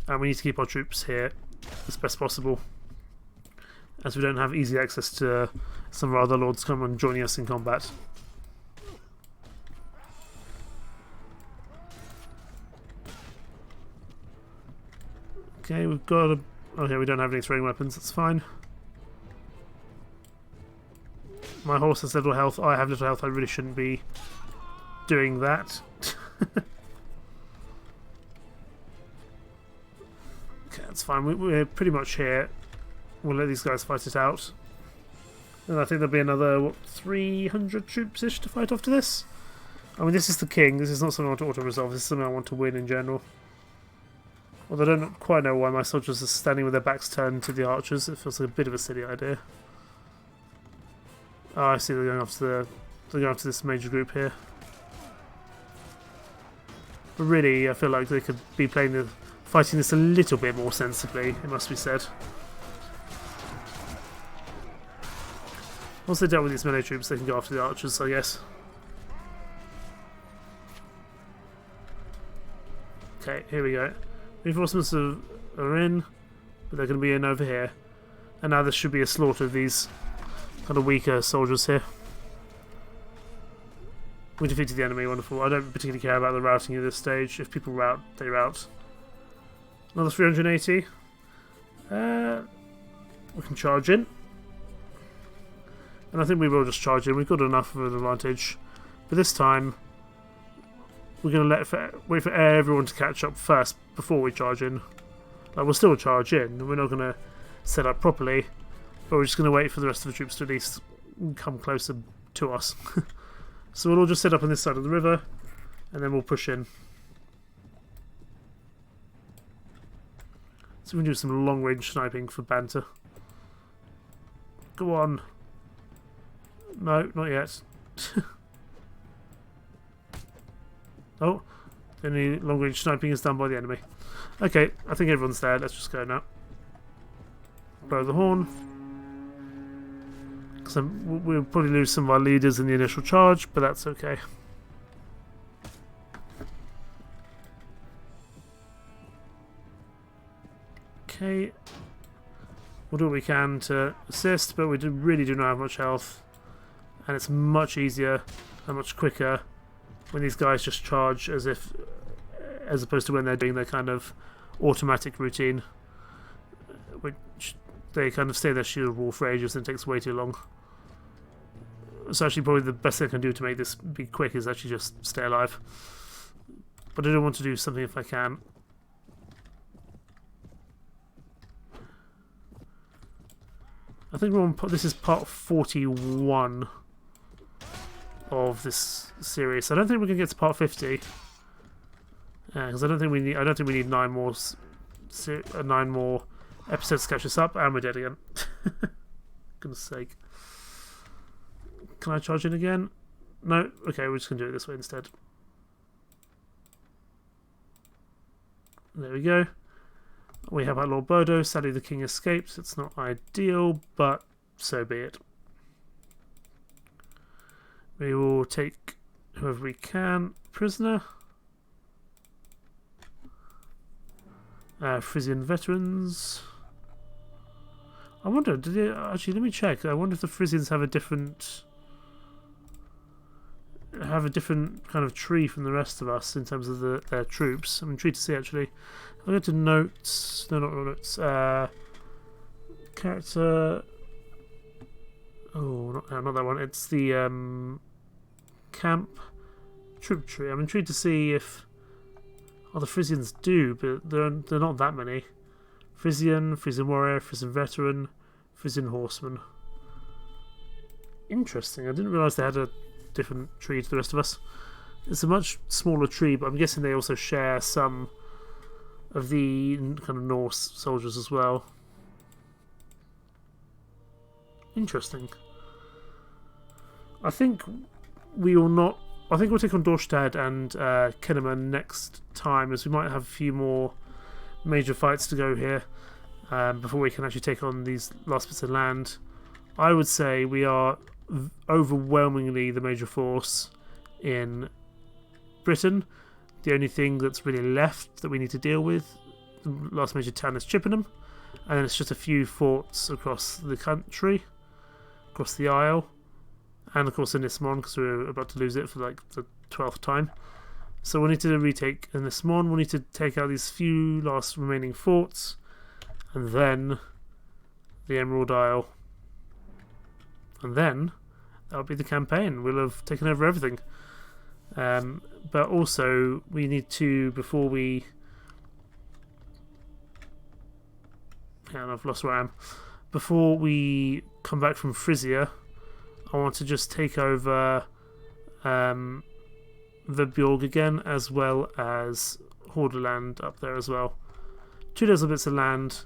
And we need to keep our troops here as best possible, as we don't have easy access to some of our other lords come and joining us in combat. Okay, we've got a... Okay, we don't have any throwing weapons, that's fine. My horse has little health, I have little health, I really shouldn't be doing that. Okay, that's fine, we're pretty much here. We'll let these guys fight it out. And I think there'll be another, what, 300 troops-ish to fight after this? I mean, this is the king, this is not something I want to auto-resolve, this is something I want to win in general. Although I don't quite know why my soldiers are standing with their backs turned to the archers. It feels like a bit of a silly idea. Oh, I see. They're going after this major group here. But really, I feel like they could be fighting this a little bit more sensibly. It must be said. Once they dealt with these melee troops, they can go after the archers, I guess. Okay, here we go. Reinforcements are in, but they're going to be in over here. And now there should be a slaughter of these kind of weaker soldiers here. We defeated the enemy, wonderful. I don't particularly care about the routing at this stage. If people rout, they rout. Another 380. We can charge in. And I think we will just charge in. We've got enough of an advantage. But this time, we're going to wait for everyone to catch up first before we charge in. Like, we'll still charge in. We're not going to set up properly. But we're just going to wait for the rest of the troops to at least come closer to us. So we'll all just set up on this side of the river. And then we'll push in. So we can do some long-range sniping for banter. Go on. No, not yet. Oh, any long-range sniping is done by the enemy. Okay, I think everyone's there. Let's just go now. Blow the horn. Because we'll probably lose some of our leaders in the initial charge, but that's okay. Okay. We'll do what we can to assist, but we really do not have much health. And it's much easier and much quicker when these guys just charge as opposed to when they're doing their kind of automatic routine, which they kind of stay in their shield wall for ages and it takes way too long. So actually probably the best thing I can do to make this be quick is actually just stay alive. But I do want to do something if I can. I think we're on, this is part 41 of this series. I don't think we can get to part 50. Because I don't think we need 9 more 9 more episodes to catch us up, and we're dead again. Goodness sake. Can I charge in again? No? Okay, we're just going to do it this way instead. There we go. We have our Lord Bodo. Sadly, the king escapes. It's not ideal, but so be it. We will take whoever we can prisoner. Frisian veterans. I wonder, did they actually? Let me check. I wonder if the Frisians have a different kind of tree from the rest of us in terms of their troops. I'm intrigued to see actually. If I go to notes, no, not notes. Character. Oh, not that one. It's the camp troop tree. I'm intrigued to see if the Frisians do, but they're not that many. Frisian warrior, Frisian veteran, Frisian horseman. Interesting. I didn't realise they had a different tree to the rest of us. It's a much smaller tree, but I'm guessing they also share some of the kind of Norse soldiers as well. Interesting. I think we will not. I think we'll take on Dorstad and Kennemer next time, as we might have a few more major fights to go here before we can actually take on these last bits of land. I would say we are overwhelmingly the major force in Britain. The only thing that's really left that we need to deal with, the last major town, is Chippenham, and then it's just a few forts across the country, across the Isle, and of course Inismon, because we're about to lose it for like the 12th time. So we'll need to retake Inismon, we'll need to take out these few last remaining forts, and then the Emerald Isle. And then that'll be the campaign. We'll have taken over everything. But also we need to, before we... Yeah, I've lost where I am. Before we come back from Frisia, I want to just take over Vebjorg again, as well as Hordaland up there as well. 2 little bits of land.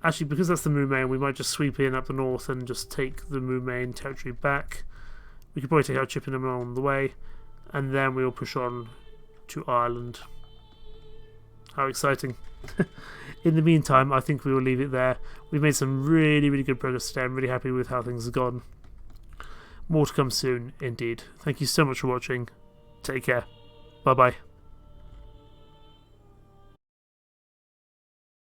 Actually, because that's the Moomain, we might just sweep in up the north and just take the Moomain territory back. We could probably take out Chippenham on the way, and then we'll push on to Ireland. How exciting. In the meantime, I think we will leave it there. We've made some really, really good progress today. I'm really happy with how things have gone. More to come soon, indeed. Thank you so much for watching. Take care. Bye-bye.